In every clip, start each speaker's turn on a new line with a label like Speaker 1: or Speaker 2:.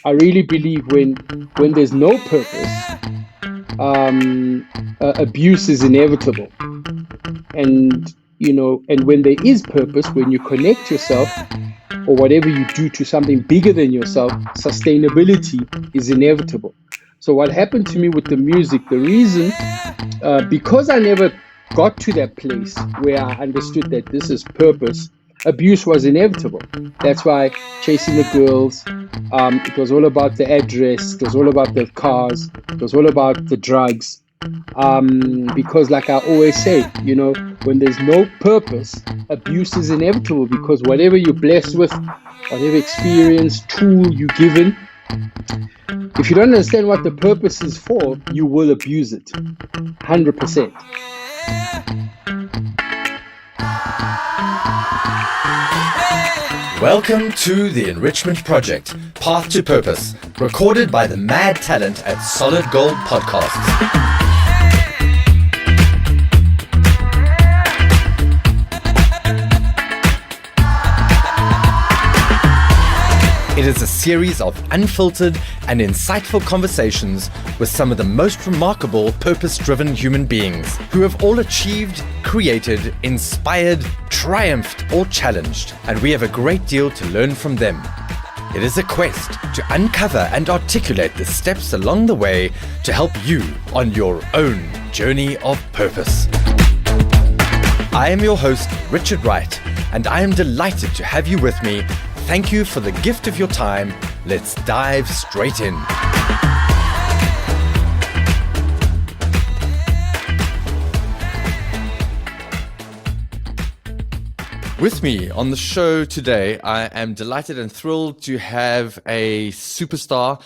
Speaker 1: I really believe when there's no purpose, abuse is inevitable. And and when there is purpose, when you connect yourself or whatever you do to something bigger than yourself, sustainability is inevitable. So what happened to me with the music, the reason, because I never got to that place where I understood that this is purpose, abuse was inevitable. That's why chasing the girls, it was all about the address, it was all about the cars, it was all about the drugs. Because like I always say, when there's no purpose, abuse is inevitable, because whatever you're blessed with, whatever experience, tool you're given, if you don't understand what the purpose is for, you will abuse it. 100%.
Speaker 2: Welcome to The Enrichment Project, Path to Purpose, recorded by the mad talent at Solid Gold Podcasts. It is a series of unfiltered and insightful conversations with some of the most remarkable purpose-driven human beings who have all achieved, created, inspired, triumphed, or challenged, and we have a great deal to learn from them. It is a quest to uncover and articulate the steps along the way to help you on your own journey of purpose. I am your host, Richard Wright, and I am delighted to have you with me. Thank you for the gift of your time. Let's dive straight in. With me on the show today, I am delighted and thrilled to have a superstar,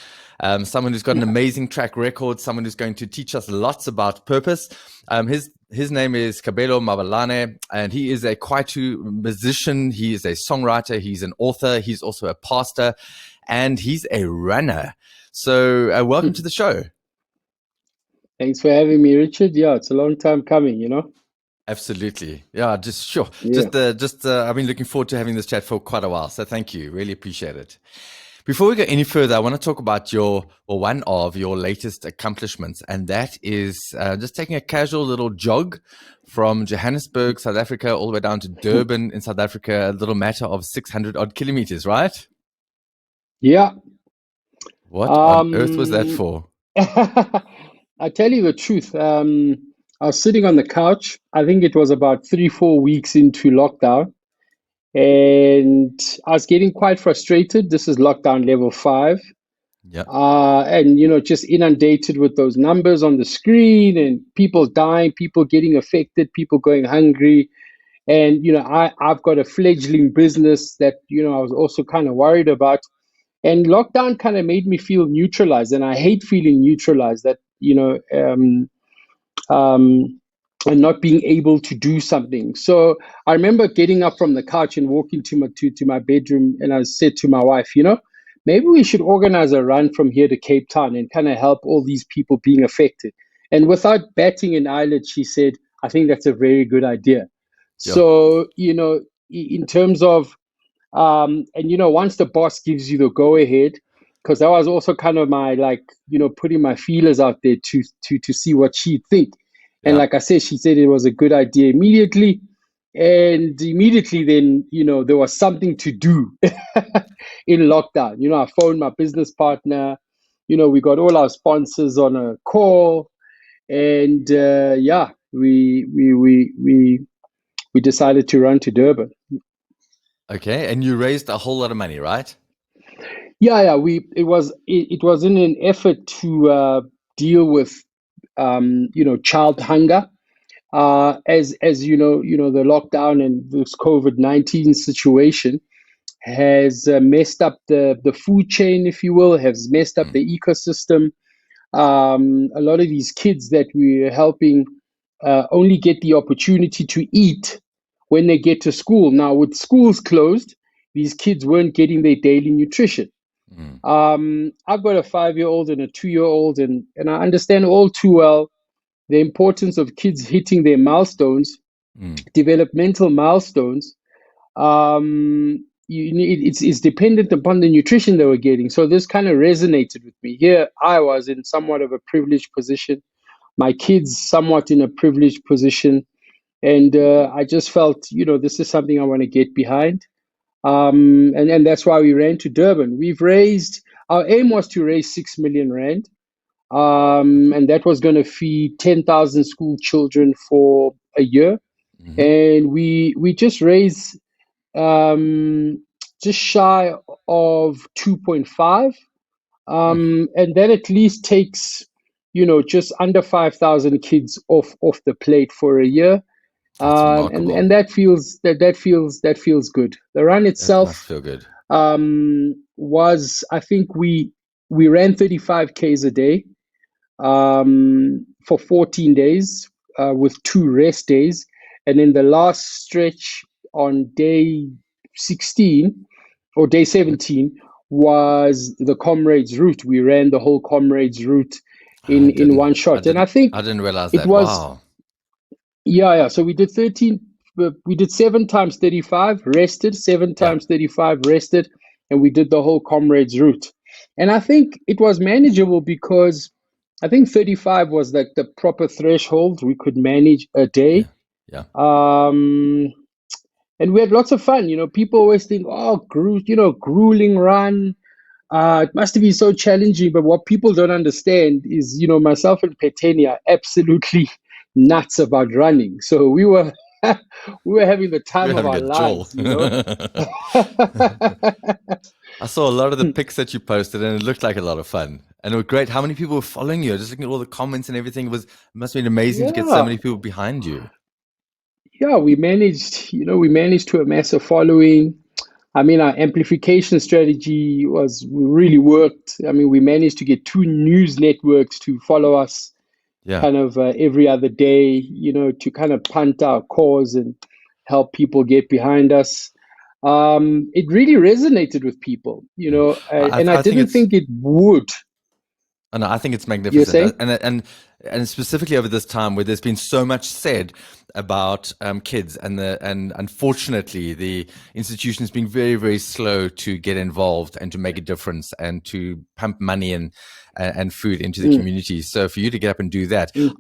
Speaker 2: someone who's got an amazing track record, someone who's going to teach us lots about purpose. His name is Kabelo Mabalane, and he is a Kwaito musician. He is a songwriter. He's an author. He's also a pastor, and he's a runner. So welcome to the show.
Speaker 1: Thanks for having me, Richard. Yeah, it's a long time coming,
Speaker 2: Absolutely. Yeah, just sure.
Speaker 1: Yeah.
Speaker 2: I've been looking forward to having this chat for quite a while. So thank you. Really appreciate it. Before we go any further, I want to talk about one of your latest accomplishments, and that is just taking a casual little jog from Johannesburg, South Africa, all the way down to Durban in South Africa, a little matter of 600 odd kilometers, right?
Speaker 1: Yeah.
Speaker 2: What on earth was that for?
Speaker 1: I tell you the truth. I was sitting on the couch. I think it was about 3-4 weeks into lockdown. And I was getting quite frustrated. This is lockdown level 5.
Speaker 2: Yeah.
Speaker 1: And, just inundated with those numbers on the screen and people dying, people getting affected, people going hungry. And, I've got a fledgling business that, I was also kind of worried about. And lockdown kind of made me feel neutralized. And I hate feeling neutralized, that, and not being able to do something. So I remember getting up from the couch and walking to my bedroom, and I said to my wife, maybe we should organize a run from here to Cape Town and kind of help all these people being affected. And without batting an eyelid, she said, I think that's a very good idea.
Speaker 2: Yeah.
Speaker 1: So, in terms of, once the boss gives you the go ahead, because that was also kind of my, putting my feelers out there to see what she'd think. And like I said, she said it was a good idea immediately. And immediately then, there was something to do in lockdown. I phoned my business partner. We got all our sponsors on a call. And we decided to run to Durban.
Speaker 2: Okay. And you raised a whole lot of money, right?
Speaker 1: Yeah. It was in an effort to deal with child hunger. As the lockdown and this COVID-19 situation has messed up the food chain, if you will, has messed up the ecosystem. A lot of these kids that we're helping only get the opportunity to eat when they get to school. Now, with schools closed, these kids weren't getting their daily nutrition. I've got a 5-year-old and a 2-year-old, and I understand all too well the importance of kids hitting their milestones, developmental milestones, It's dependent upon the nutrition they were getting. So this kind of resonated with me. Here I was in somewhat of a privileged position, my kids somewhat in a privileged position, and I just felt, this is something I want to get behind. And that's why we ran to Durban. Our aim was to raise 6 million rand, and that was going to feed 10,000 school children for a year.
Speaker 2: Mm-hmm.
Speaker 1: And we just raised just shy of 2.5, and that at least takes, just under 5,000 kids off the plate for a year.
Speaker 2: That's
Speaker 1: And
Speaker 2: remarkable.
Speaker 1: that feels good. The run
Speaker 2: That must
Speaker 1: itself
Speaker 2: feel good.
Speaker 1: was, I think we ran 35 Ks a day, for 14 days, with 2 rest days. And then the last stretch on day 16 or day 17 was the Comrades route. We ran the whole Comrades route in one shot. And I think
Speaker 2: I didn't realize
Speaker 1: it
Speaker 2: that.
Speaker 1: was,
Speaker 2: Wow.
Speaker 1: yeah. So we did 13, we did 7 times 35, rested, 7
Speaker 2: Yeah.
Speaker 1: times 35, rested, and we did the whole Comrades route. And I think it was manageable because I think 35 was like the proper threshold we could manage a
Speaker 2: Yeah.
Speaker 1: day.
Speaker 2: Yeah.
Speaker 1: And we had lots of fun. People always think, oh, grueling run. It must have been so challenging, but what people don't understand is, myself and Peteni are absolutely nuts about running. So we were we were having the time
Speaker 2: We're
Speaker 1: of
Speaker 2: having
Speaker 1: our
Speaker 2: a jolt.
Speaker 1: lives.
Speaker 2: I saw a lot of the pics that you posted and it looked like a lot of fun. And it was great. How many people were following you? Just looking at all the comments and everything, it must have been amazing to get so
Speaker 1: Yeah,
Speaker 2: many people behind you.
Speaker 1: yeah, we managed to amass a following. I mean, our amplification strategy really worked. I mean, we managed to get 2 news networks to follow us
Speaker 2: Yeah.
Speaker 1: kind of every other day, to kind of punt our cause and help people get behind us. It really resonated with people,
Speaker 2: Yeah.
Speaker 1: and I
Speaker 2: I think
Speaker 1: didn't
Speaker 2: it's
Speaker 1: think it would.
Speaker 2: And I think it's
Speaker 1: You're
Speaker 2: magnificent,
Speaker 1: saying?
Speaker 2: and specifically over this time where there's been so much said about kids, and unfortunately the institution's been very, very slow to get involved and to make a difference and to pump money and food into the
Speaker 1: Mm,
Speaker 2: community. So for you to get up and do that,
Speaker 1: mm,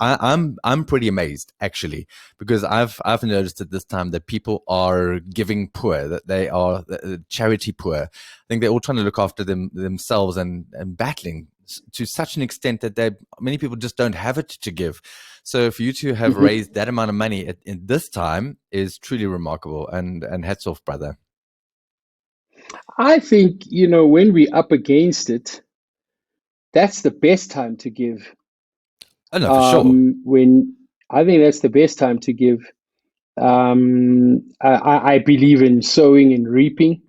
Speaker 2: I'm pretty amazed actually, because I've noticed at this time that people are giving poor, that they are charity poor. I think they're all trying to look after themselves and battling to such an extent that many people just don't have it to give. So for you to have
Speaker 1: mhm.
Speaker 2: raised that amount of money in this time is truly remarkable, and hats off, brother.
Speaker 1: I think, when we're up against it, that's the best time to give.
Speaker 2: Oh no, for sure.
Speaker 1: When I think that's the best time to give. I believe in sowing and reaping.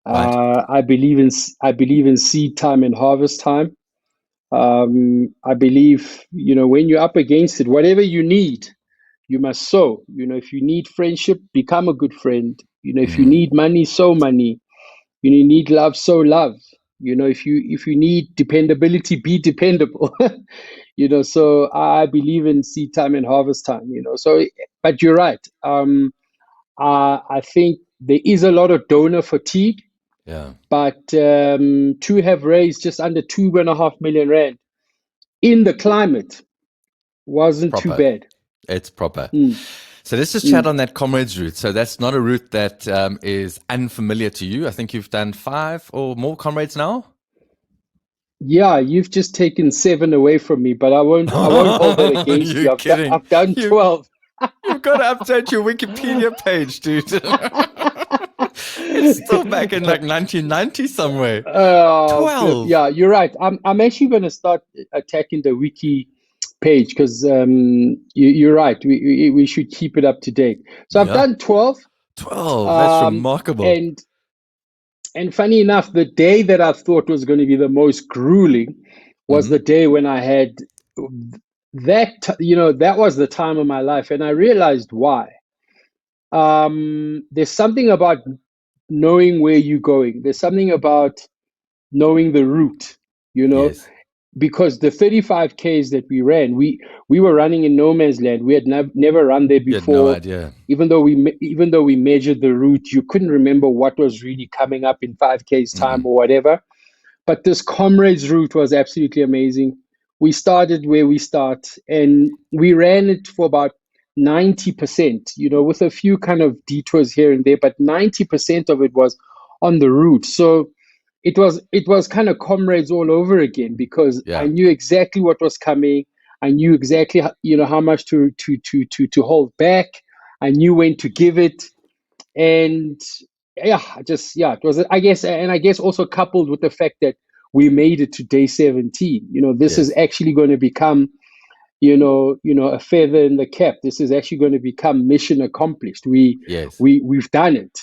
Speaker 2: Right.
Speaker 1: I believe in seed time and harvest time. I believe, when you're up against it, whatever you need, you must sow. If you need friendship, become a good friend. If you
Speaker 2: Mm.
Speaker 1: need money, sow money. You need love, sow love. If you need dependability, be dependable. So I believe in seed time and harvest time. So, but you're right. I think there is a lot of donor fatigue,
Speaker 2: Yeah.
Speaker 1: but to have raised just under 2.5 million rand in the climate
Speaker 2: It's
Speaker 1: wasn't too
Speaker 2: proper.
Speaker 1: bad.
Speaker 2: It's proper.
Speaker 1: Mm,
Speaker 2: So let's just chat
Speaker 1: mm.
Speaker 2: on that comrades route. So that's not a route that is unfamiliar to you. I think you've done 5 or more comrades now.
Speaker 1: Yeah, you've just taken 7 away from me, but I won't hold that against
Speaker 2: You're
Speaker 1: you.
Speaker 2: kidding.
Speaker 1: I've done
Speaker 2: You
Speaker 1: 12.
Speaker 2: you've got to update your Wikipedia page, dude. It's still back in like 1990 somewhere.
Speaker 1: Oh, flip.
Speaker 2: 12.
Speaker 1: Yeah, you're right. I'm actually going to start attacking the wiki page because you're right. We should keep it up to date. So I've
Speaker 2: Yeah.
Speaker 1: done 12.
Speaker 2: 12. That's
Speaker 1: Um,
Speaker 2: remarkable.
Speaker 1: and and funny enough, the day that I thought was going to be the most grueling was
Speaker 2: Hmm.
Speaker 1: the day when I had that was the time of my life, and I realized why. There's something about knowing where you're going. There's something about knowing the route, you know,
Speaker 2: Yes.
Speaker 1: because the 35Ks that we ran, we were running in no man's land. We had never run there
Speaker 2: You had no
Speaker 1: before.
Speaker 2: idea.
Speaker 1: Even though we measured the route, you couldn't remember what was really coming up in 5Ks time
Speaker 2: Mm-mm.
Speaker 1: or whatever. But this comrades route was absolutely amazing. We started where we start, and we ran it for about 90%, with a few kind of detours here and there, but 90% of it was on the route. So it was kind of comrades all over again, because I
Speaker 2: Yeah.
Speaker 1: knew exactly what was coming. I knew exactly how much to hold back. I knew when to give it, and it was, I guess also coupled with the fact that we made it to day 17. This is
Speaker 2: Yes.
Speaker 1: actually going to become, a feather in the cap. This is actually going to become mission accomplished.
Speaker 2: Yes.
Speaker 1: We've done it.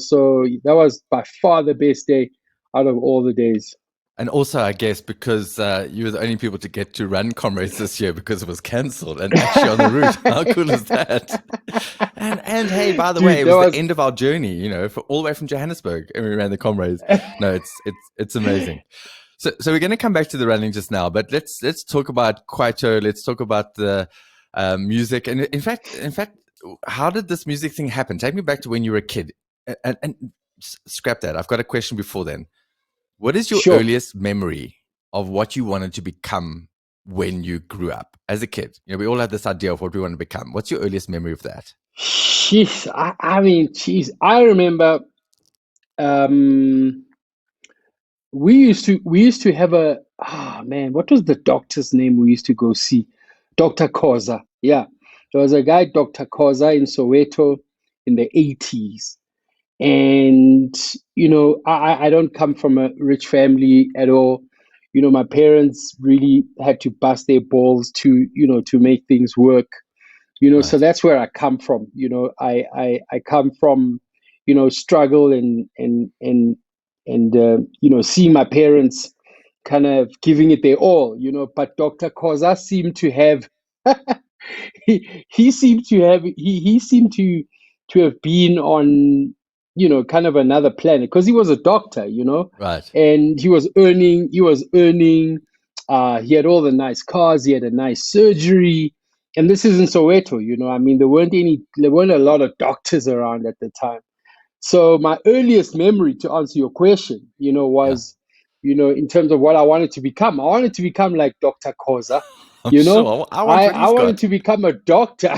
Speaker 1: So that was by far the best day out of all the days.
Speaker 2: And also, I guess, because you were the only people to get to run Comrades this year because it was cancelled and actually on the route. How cool is that? And hey, by the
Speaker 1: Dude,
Speaker 2: way, it
Speaker 1: that
Speaker 2: was the
Speaker 1: was
Speaker 2: end of our journey, for all the way from Johannesburg, and we ran the Comrades. No, it's amazing. So we're going to come back to the running just now, but let's talk about Kwaito. Let's talk about the music. And in fact, how did this music thing happen? Take me back to when you were a kid, and scrap that. I've got a question before then. What is your
Speaker 1: sure.
Speaker 2: earliest memory of what you wanted to become when you grew up as a kid? We all have this idea of what we want to become. What's your earliest memory of that?
Speaker 1: Jeez, I remember, um, we used to have what was the doctor's name we used to go see? Dr. Koza. Yeah. There was a guy, Dr. Koza, in Soweto in the 80s. And, I don't come from a rich family at all. My parents really had to bust their balls to make things work. So
Speaker 2: Right.
Speaker 1: that's where I come from. I come from, struggle and seeing my parents kind of giving it their all. But Dr. Koza seemed to have he seemed to have he seemed to have been on, kind of another planet, because he was a doctor,
Speaker 2: Right.
Speaker 1: and he was earning, he had all the nice cars, he had a nice surgery. And this is in Soweto. I mean, there weren't a lot of doctors around at the time. So my earliest memory, to answer your question,
Speaker 2: Yeah.
Speaker 1: was, in terms of what I wanted to become. I wanted to become like Dr. Koza.
Speaker 2: I'm
Speaker 1: you know
Speaker 2: sure. I want
Speaker 1: i
Speaker 2: what
Speaker 1: i
Speaker 2: he's
Speaker 1: wanted
Speaker 2: got.
Speaker 1: to become a doctor.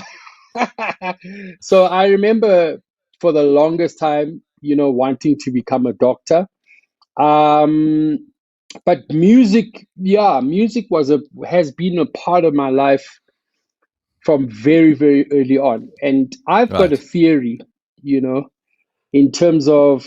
Speaker 1: So I remember for the longest time, wanting to become a doctor. um but music has been a part of my life from very, very early on. And I've got a
Speaker 2: Right.
Speaker 1: theory, you know in terms of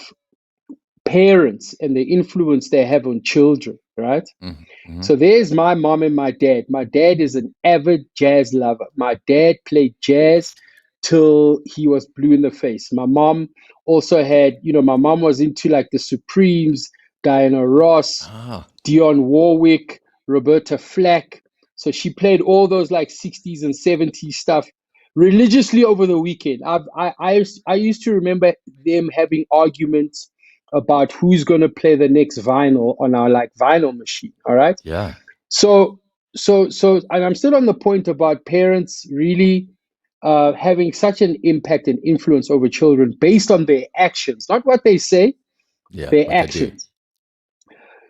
Speaker 1: parents and the influence they have on children, right?
Speaker 2: Mm-hmm.
Speaker 1: So there's my mom and my dad. My dad is an avid jazz lover. My dad played jazz till he was blue in the face. My mom also had, my mom was into like the Supremes, Diana Ross,
Speaker 2: Ah,
Speaker 1: Dionne Warwick, Roberta Flack. So she played all those like 60s and 70s stuff religiously over the weekend. I used to remember them having arguments about who's going to play the next vinyl on our like vinyl machine. All right.
Speaker 2: yeah.
Speaker 1: So, and I'm still on the point about parents really having such an impact and influence over children based on their actions, not what they say,
Speaker 2: Yeah.
Speaker 1: their
Speaker 2: What they do.
Speaker 1: actions.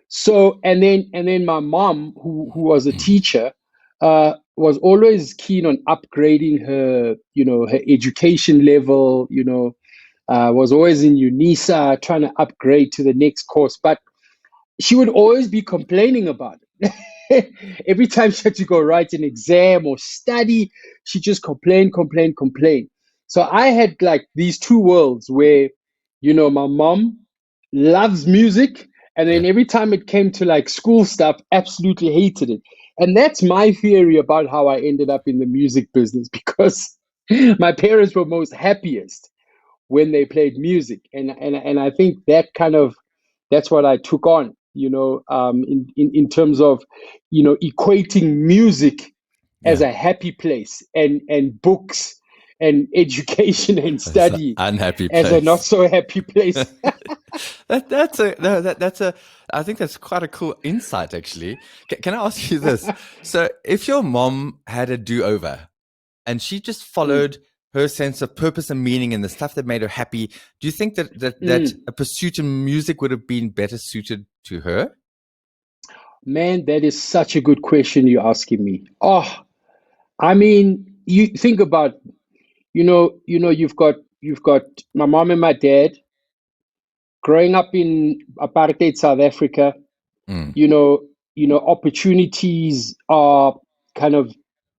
Speaker 1: So, and then my mom, who was a teacher, was always keen on upgrading her education level. Was always in UNISA, trying to upgrade to the next course, but she would always be complaining about it. Every time she had to go write an exam or study, she just complain, complain, complain. So I had like these two worlds where, my mom loves music, and
Speaker 2: Yeah.
Speaker 1: then every time it came to like school stuff, absolutely hated it. And that's my theory about how I ended up in the music business, because my parents were most happiest when they played music, and I think that's what I took on, in terms of, equating music as
Speaker 2: Yeah.
Speaker 1: a happy place, and books and education and
Speaker 2: It's an
Speaker 1: study
Speaker 2: unhappy
Speaker 1: as a not
Speaker 2: place.
Speaker 1: so happy place.
Speaker 2: That's a no, that's a I think that's quite a cool insight, actually. Can I ask you this? So, if your mom had a do-over and she just followed her sense of purpose and meaning and the stuff that made her happy, do you think that a pursuit in music would have been better suited to her?
Speaker 1: Man, that is such a good question you're asking me. Oh, I mean, you think about, you've got my mom and my dad growing up in apartheid South Africa.
Speaker 2: Mm,
Speaker 1: You know, opportunities are kind of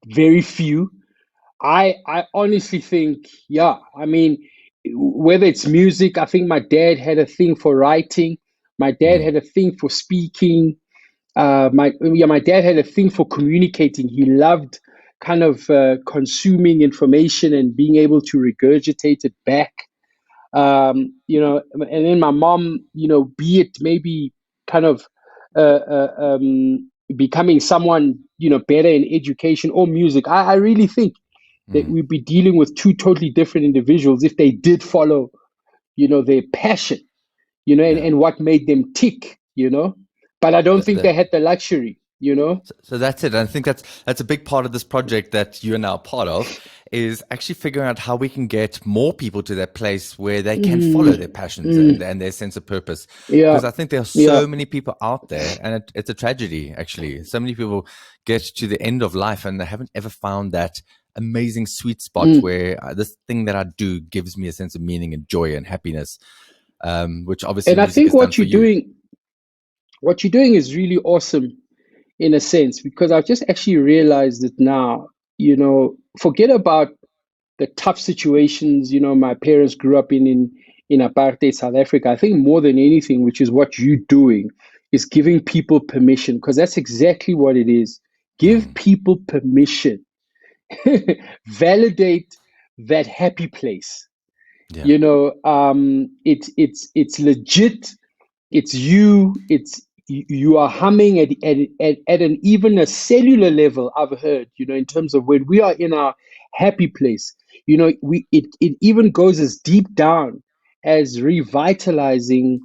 Speaker 1: very few. I honestly think, yeah, I mean, whether it's music, I think my dad had a thing for writing. My dad
Speaker 2: mm,
Speaker 1: had a thing for speaking. My dad had a thing for communicating. He loved kind of consuming information and being able to regurgitate it back. And then my mom, be it maybe kind of becoming someone, better in education or music. I really think that
Speaker 2: mm.
Speaker 1: we'd be dealing with two totally different individuals if they did follow, their passion, and,
Speaker 2: Yeah.
Speaker 1: and what made them tick. But I don't think they
Speaker 2: The,
Speaker 1: had the luxury.
Speaker 2: So that's it. I think that's a big part of this project that you are now part of, is actually figuring out how we can get more people to that place where they can follow their
Speaker 1: Mm,
Speaker 2: passions
Speaker 1: mm,
Speaker 2: and their sense of purpose.
Speaker 1: yeah,
Speaker 2: Because I think there are
Speaker 1: yeah,
Speaker 2: so many people out there, and it's a tragedy actually. So many people get to the end of life and they haven't ever found that amazing sweet spot
Speaker 1: mm.
Speaker 2: where this thing that I do gives me a sense of meaning and joy and happiness, which obviously
Speaker 1: And I
Speaker 2: music
Speaker 1: think
Speaker 2: has done for you.
Speaker 1: what you're doing is really awesome in a sense, because I've just actually realized it now. Forget about the tough situations, my parents grew up in apartheid South Africa. I think more than anything, which is what you're doing, is giving people permission, because that's exactly what it is. Give
Speaker 2: Mm,
Speaker 1: people permission. Validate that happy place.
Speaker 2: yeah,
Speaker 1: It's legit. It's you. You are humming at an even a cellular level. I've heard, in terms of when we are in our happy place. It even goes as deep down as revitalizing,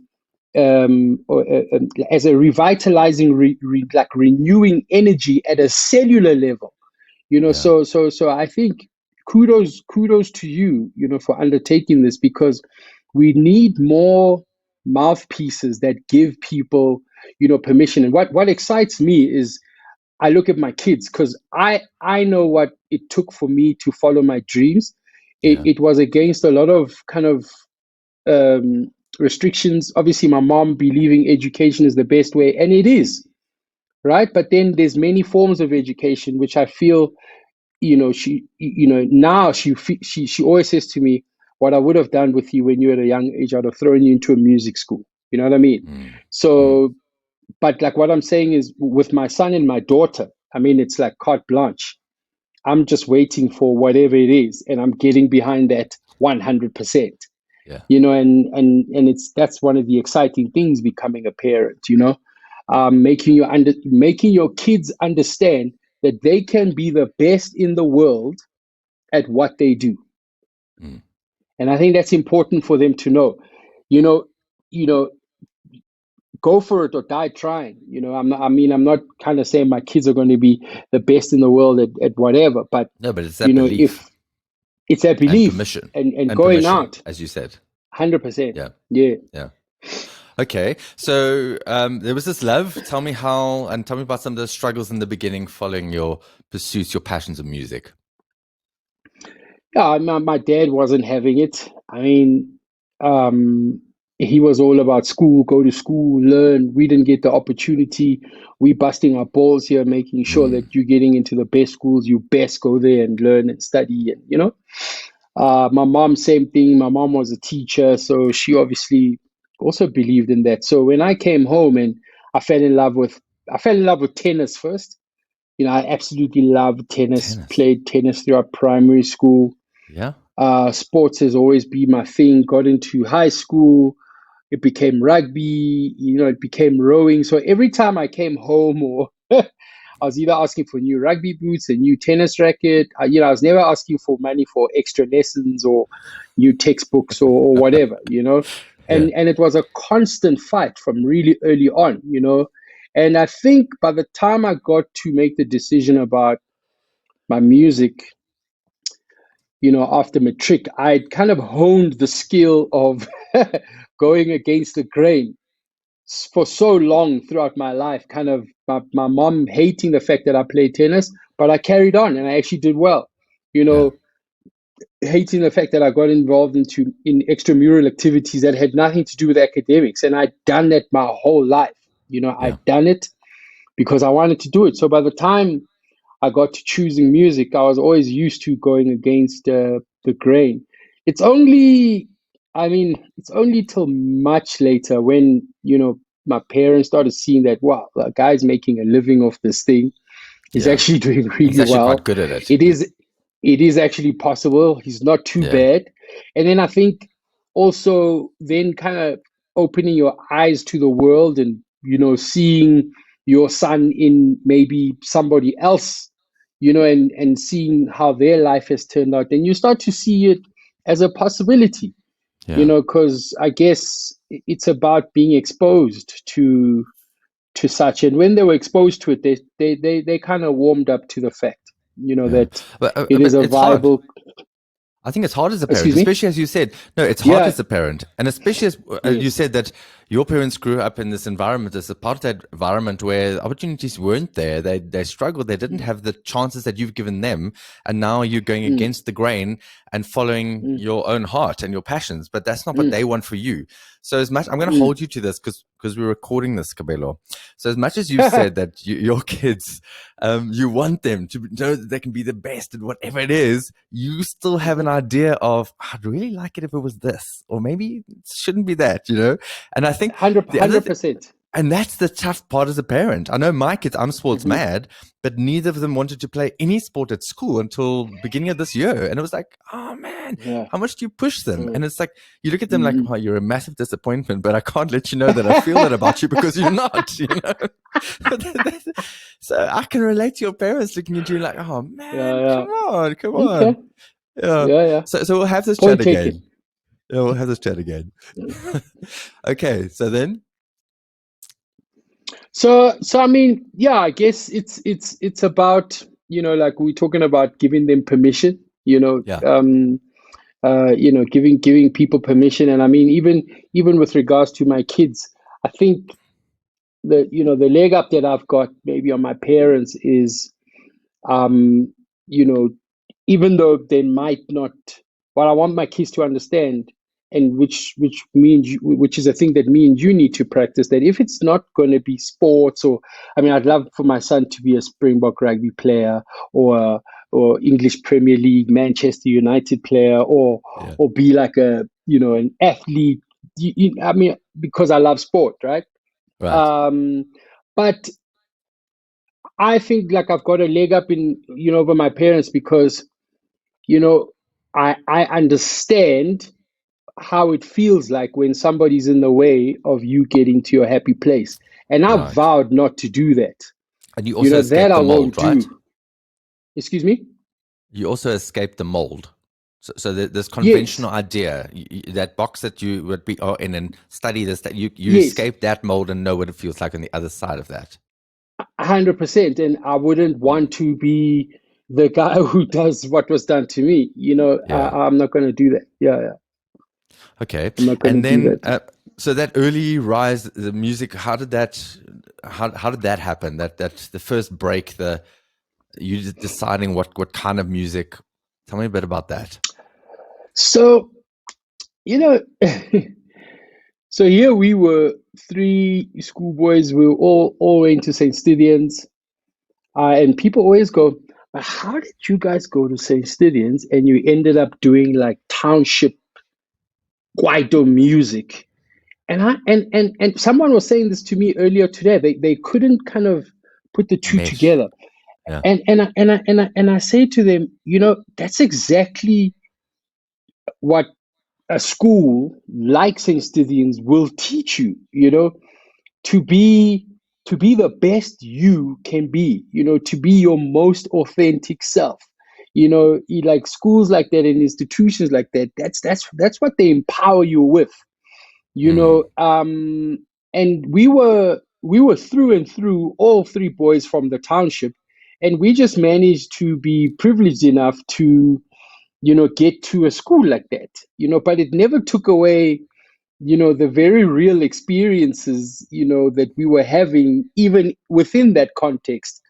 Speaker 1: as a revitalizing, like renewing energy at a cellular level.
Speaker 2: yeah.
Speaker 1: So I think kudos to you, for undertaking this, because we need more mouthpieces that give people, permission. And what excites me is I look at my kids, because I know what it took for me to follow my dreams. it,
Speaker 2: Yeah.
Speaker 1: it was against a lot of kind of um, restrictions. Obviously, my mom believing education is the best way, and it is, right? But then there's many forms of education which I feel, now she always says to me, what I would have done with you when you were at a young age, I'd have thrown you into a music school. You know what I mean?
Speaker 2: Mm, mm,
Speaker 1: So, but like what I'm saying is, with my son and my daughter, I mean, it's like carte blanche. I'm just waiting for whatever it is, and I'm getting behind that 100%.
Speaker 2: yeah.
Speaker 1: And that's one of the exciting things becoming a parent. Making your kids understand that they can be the best in the world at what they do.
Speaker 2: Mm.
Speaker 1: And I think that's important for them to know. You know, you know, go for it or die trying. I'm not kind of saying my kids are going to be the best in the world at whatever, but
Speaker 2: No, but it's that belief
Speaker 1: if it's a
Speaker 2: and
Speaker 1: belief
Speaker 2: permission
Speaker 1: and
Speaker 2: and
Speaker 1: going
Speaker 2: permission,
Speaker 1: out,
Speaker 2: as you said.
Speaker 1: 100%.
Speaker 2: Yeah,
Speaker 1: Yeah.
Speaker 2: yeah. Okay, so there was this love. Tell me about some of the struggles in the beginning following your pursuits, your passions of music.
Speaker 1: Yeah, my dad wasn't having it. I mean, um, he was all about school, go to school, learn. We didn't get the opportunity. We busting our balls here, making sure
Speaker 2: Mm,
Speaker 1: that you're getting into the best schools. You best go there and learn and study. And my mom, same thing. My mom was a teacher, so she obviously also believed in that. So when I came home and I fell in love with, I fell in love with tennis first. I absolutely loved tennis.
Speaker 2: tennis.
Speaker 1: Played tennis throughout primary school.
Speaker 2: Yeah.
Speaker 1: Sports has always been my thing. Got into high school, it became rugby, it became rowing. So every time I came home, or I was either asking for new rugby boots, a new tennis racket. I was never asking for money for extra lessons or new textbooks or whatever.
Speaker 2: Yeah.
Speaker 1: and it was a constant fight from really early on, and I think by the time I got to make the decision about my music, after matric, I'd kind of honed the skill of going against the grain for so long throughout my life, kind of my mom hating the fact that I played tennis, but I carried on and I actually did well. You
Speaker 2: Yeah.
Speaker 1: know, hating the fact that I got involved in extramural activities that had nothing to do with academics, and I'd done that my whole life.
Speaker 2: Yeah.
Speaker 1: I'd done it because I wanted to do it. So by the time I got to choosing music, I was always used to going against the grain. It's only, it's only till much later when, my parents started seeing that, wow, the guy's making a living off this thing. He's
Speaker 2: Yeah.
Speaker 1: actually doing
Speaker 2: He's
Speaker 1: really
Speaker 2: actually quite
Speaker 1: well.
Speaker 2: good at it.
Speaker 1: It is, it is actually possible. He's not too
Speaker 2: Yeah.
Speaker 1: bad. And then I think also then kind of opening your eyes to the world and, seeing your son in maybe somebody else, and seeing how their life has turned out, then you start to see it as a possibility,
Speaker 2: Yeah.
Speaker 1: because I guess it's about being exposed to such. And when they were exposed to it, they kind of warmed up to the fact,
Speaker 2: Yeah.
Speaker 1: that it
Speaker 2: But
Speaker 1: is a
Speaker 2: it's hard.
Speaker 1: viable.
Speaker 2: I think it's hard as a parent,
Speaker 1: Excuse me.
Speaker 2: especially as you said. No, it's hard
Speaker 1: Yeah.
Speaker 2: as a parent, and especially as you
Speaker 1: Yes.
Speaker 2: said that your parents grew up in this environment, as a part of that environment where opportunities weren't there. They struggled. They didn't have the chances that you've given them, and now you're going
Speaker 1: Mm,
Speaker 2: against the grain and following
Speaker 1: mm,
Speaker 2: your own heart and your passions. But that's not what
Speaker 1: mm,
Speaker 2: they want for you. So as much, I'm going to
Speaker 1: mm.
Speaker 2: hold you to this because we're recording this, Kabelo. So as much as you've said that your kids, you want them to know that they can be the best at whatever it is, you still have an idea of, I'd really like it if it was this, or maybe it shouldn't be that, And I think the other
Speaker 1: 100%.
Speaker 2: and that's the tough part as a parent. I know my kids, I'm sports
Speaker 1: Hmm.
Speaker 2: mad, but neither of them wanted to play any sport at school until beginning of this year. And it was like, oh man,
Speaker 1: Yeah.
Speaker 2: how much do you push them?
Speaker 1: Mm,
Speaker 2: And it's like, you look at them like,
Speaker 1: mm.
Speaker 2: oh, you're a massive disappointment, but I can't let you know that I feel that about you because you're not, So I can relate to your parents looking at you like, oh
Speaker 1: Yeah,
Speaker 2: man,
Speaker 1: yeah.
Speaker 2: come on, come
Speaker 1: Okay.
Speaker 2: on. Yeah.
Speaker 1: Yeah, yeah.
Speaker 2: So we'll have this chat
Speaker 1: Point taken.
Speaker 2: again. Yeah, we'll have this chat again. Okay. So then,
Speaker 1: So I mean, yeah, I guess it's about, like we're talking about giving them permission,
Speaker 2: yeah,
Speaker 1: giving people permission. And I mean, even with regards to my kids, I think the leg up that I've got maybe on my parents is, um, you know, even though they might not, what I want my kids to understand, and which is a thing that me and you need to practice, that if it's not going to be sports, or I mean, I'd love for my son to be a Springbok rugby player, or English Premier League, Manchester United player, or
Speaker 2: yeah,
Speaker 1: or be like an athlete. I mean, because I love sport, right?
Speaker 2: right,
Speaker 1: Um, but I think like I've got a leg up in over my parents because you know I understand how it feels like when somebody's in the way of you getting to your happy place, and I
Speaker 2: right.
Speaker 1: vowed not to do that.
Speaker 2: And you also
Speaker 1: That
Speaker 2: escaped
Speaker 1: I
Speaker 2: the
Speaker 1: won't
Speaker 2: mold,
Speaker 1: do.
Speaker 2: right?
Speaker 1: Excuse me.
Speaker 2: You also escaped the mold. So this
Speaker 1: Yes,
Speaker 2: conventional idea, that box that you would be in and study this, that you
Speaker 1: yes,
Speaker 2: escape that mold and know what it feels like on the other side of that.
Speaker 1: 100%. And I wouldn't
Speaker 2: Mm.
Speaker 1: want to be the guy who does what was done to me.
Speaker 2: Yeah.
Speaker 1: I'm not going to do that. Yeah, yeah.
Speaker 2: Okay.
Speaker 1: I'm not going to
Speaker 2: And
Speaker 1: do
Speaker 2: then,
Speaker 1: that.
Speaker 2: so that early rise, the music, how did that happen? That the first break, you just deciding what kind of music. Tell me a bit about that.
Speaker 1: So, you know, so here we were, three schoolboys. We were all went to St. Stithians, and people always go, "But how did you guys go to St. Stithians and you ended up doing like township Kwaito music?" And someone was saying this to me earlier today. They couldn't kind of put the two
Speaker 2: Mesh.
Speaker 1: together.
Speaker 2: Yeah.
Speaker 1: And I say to them, that's exactly what a school like St. Stithians will teach you, to be the best you can be, to be your most authentic self. Like schools like that and institutions like that, that's what they empower you with. you know, and we were through and through all three boys from the township, and we just managed to be privileged enough to, get to a school like that, but it never took away, the very real experiences, that we were having even within that context,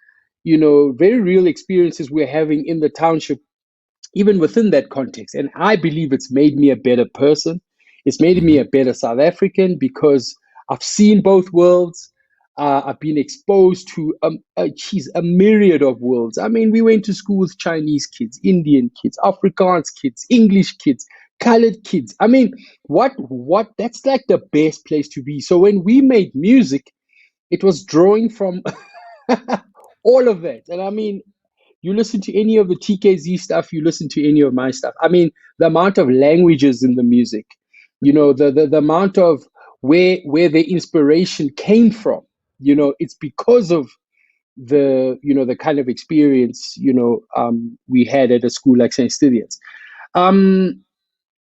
Speaker 1: very real experiences we're having in the township even within that context. And I believe it's made me a better person. It's made me a better South African because I've seen both worlds. I've been exposed to a myriad of worlds. I mean, we went to school with Chinese kids, Indian kids, Afrikaans kids, English kids, colored kids. I mean, what? That's like the best place to be. So when we made music, it was drawing from all of that. And I mean, you listen to any of the TKZ stuff, you listen to any of my stuff. I mean, the amount of languages in the music, the amount of where the inspiration came from, it's because of the kind of experience, we had at a school like St. Stithians. Um,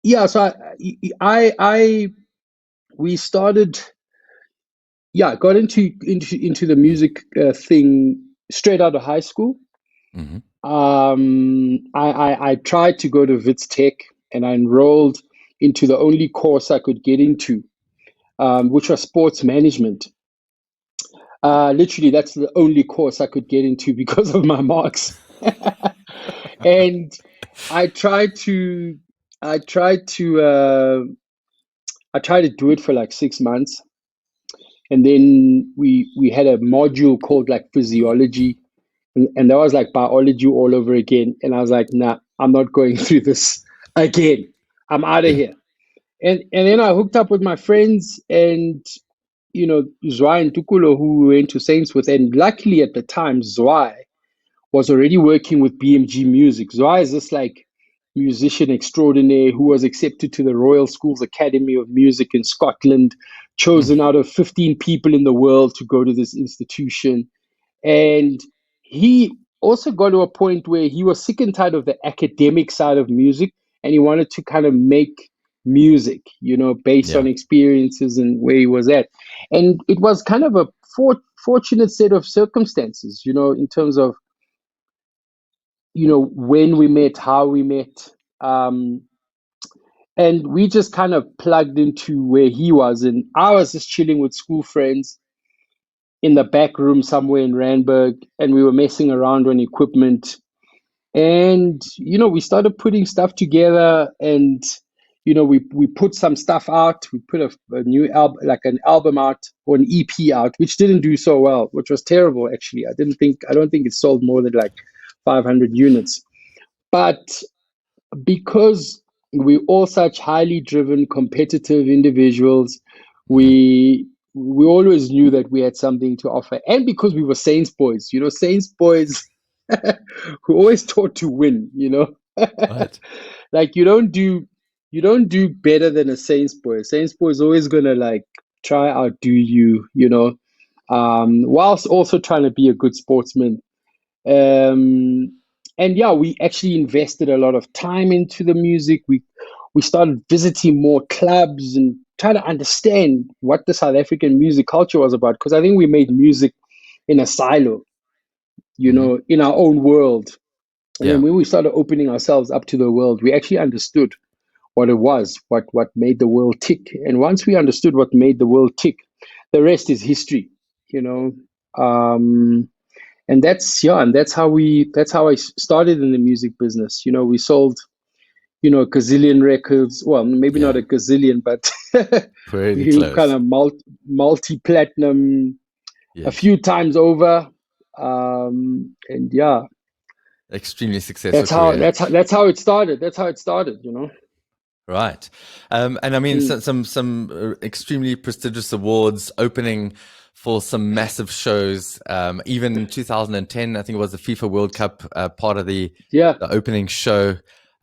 Speaker 1: yeah, so we started, yeah, got into the music thing straight out of high school. I tried to go to Wits Tech, and I enrolled into the only course I could get into, which was sports management. Literally, that's the only course I could get into because of my marks. And I tried to, I tried to, I tried to do it for like 6 months, and then we had a module called like physiology, and that was like biology all over again. And I was like, nah, I'm not going through this again. I'm out of
Speaker 2: Yeah.
Speaker 1: here. And then I hooked up with my friends and Zwei and Tukulo, who we went to Saints with. And luckily at the time, Zwei was already working with BMG Music. Zwei is this like musician extraordinaire who was accepted to the Royal Schools Academy of Music in Scotland, chosen out of 15 people in the world to go to this institution. And he also got to a point where he was sick and tired of the academic side of music, and he wanted to kind of make music, based on
Speaker 2: Yeah.
Speaker 1: experiences and where he was at. And it was kind of a fortunate set of circumstances, in terms of, when we met, how we met. And we just kind of plugged into where he was. And I was just chilling with school friends in the back room somewhere in Randburg, and we were messing around on equipment. And we started putting stuff together, and we put some stuff out. We put a new album, like an album out or an EP out, which didn't do so well, which was terrible actually. I don't think it sold more than like 500 units. But because we're all such highly driven, competitive individuals, we always knew that we had something to offer. And because we were Saints boys, Saints boys who always taught to win,
Speaker 2: Right.
Speaker 1: like you don't do better than a Saints boy. A Saints boy is always gonna like try outdo you, whilst also trying to be a good sportsman. um, and yeah, we actually invested a lot of time into the music. We started visiting more clubs and trying to understand what the South African music culture was about. Because I think we made music in a silo, in our own world. And then
Speaker 2: Yeah.
Speaker 1: when we started opening ourselves up to the world, we actually understood what it was, what made the world tick. And once we understood what made the world tick, the rest is history, you know. And that's how I started in the music business. We sold, a gazillion records. Well, maybe not
Speaker 2: Yeah.
Speaker 1: a gazillion, but
Speaker 2: Pretty
Speaker 1: we kind
Speaker 2: close.
Speaker 1: of multi-platinum a
Speaker 2: Yes.
Speaker 1: few times over. And yeah,
Speaker 2: Extremely successful career.
Speaker 1: that's how it started. That's how it started.
Speaker 2: Right. And I mean,
Speaker 1: Mm.
Speaker 2: some extremely prestigious awards opening for some massive shows. Even 2010, I think it was the FIFA World Cup, part of
Speaker 1: Yeah.
Speaker 2: the opening show.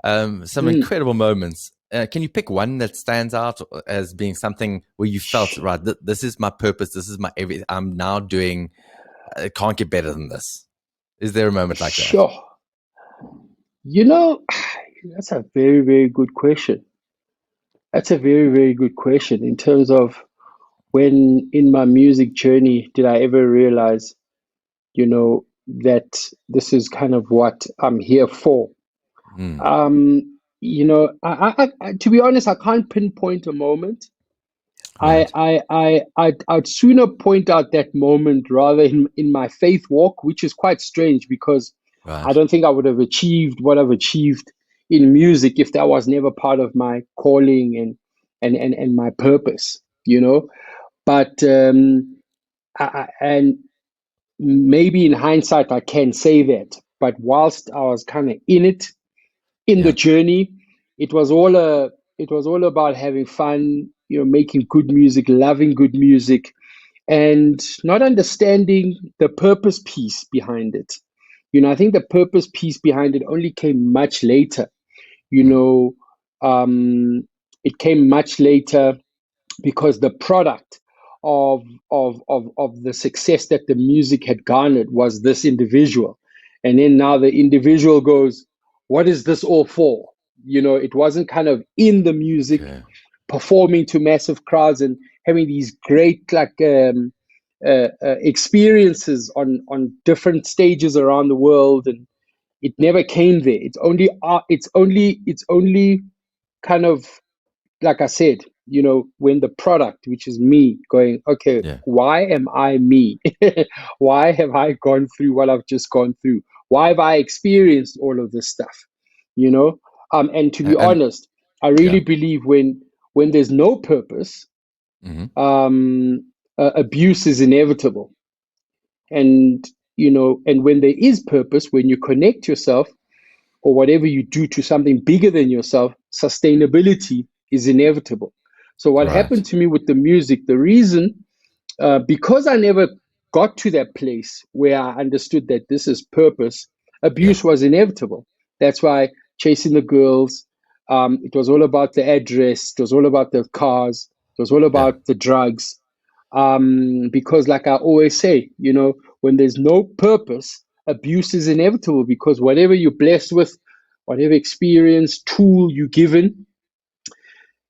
Speaker 2: Some
Speaker 1: Mm.
Speaker 2: incredible moments. Can you pick one that stands out as being something where you felt, right, this is my purpose, this is my everything, I'm now doing, it can't get better than this? Is there a moment like that?
Speaker 1: Sure. You know, that's a very, very good question. That's a very, very good question in terms of when in my music journey did I ever realize, that this is kind of what I'm here for.
Speaker 2: Mm,
Speaker 1: To be honest, I can't pinpoint a moment.
Speaker 2: right,
Speaker 1: I'd sooner point out that moment rather in my faith walk, which is quite strange because I
Speaker 2: right.
Speaker 1: don't think I would have achieved what I've achieved in music if that was never part of my calling and my purpose, you know. But and maybe in hindsight I can say that. But whilst I was kind of in it, in the
Speaker 2: Yeah,
Speaker 1: journey, it was all a it was all about having fun, making good music, loving good music, and not understanding the purpose piece behind it. I think the purpose piece behind it only came much later. You
Speaker 2: mm,
Speaker 1: know, it came much later because the product of the success that the music had garnered was this individual. And then now the individual goes, what is this all for? It wasn't kind of in the music,
Speaker 2: okay.
Speaker 1: performing to massive crowds and having these great experiences on different stages around the world, and it never came there. It's only kind of, like I said, when the product, which is me, going, okay,
Speaker 2: Yeah,
Speaker 1: why am I me? Why have I gone through what I've just gone through? Why have I experienced all of this stuff? You know, and to be
Speaker 2: and
Speaker 1: honest, I
Speaker 2: yeah,
Speaker 1: really believe when there's no purpose,
Speaker 2: hmm,
Speaker 1: abuse is inevitable. And when there is purpose, when you connect yourself or whatever you do to something bigger than yourself, sustainability is inevitable. So what
Speaker 2: right.
Speaker 1: happened to me with the music, the reason, because I never got to that place where I understood that this is purpose,
Speaker 2: Yeah,
Speaker 1: abuse was inevitable. That's why chasing the girls, it was all about the address, it was all about the cars, it was all
Speaker 2: yeah.
Speaker 1: about the drugs. Because, like I always say, when there's no purpose, abuse is inevitable because whatever you're blessed with, whatever experience, tool you're given,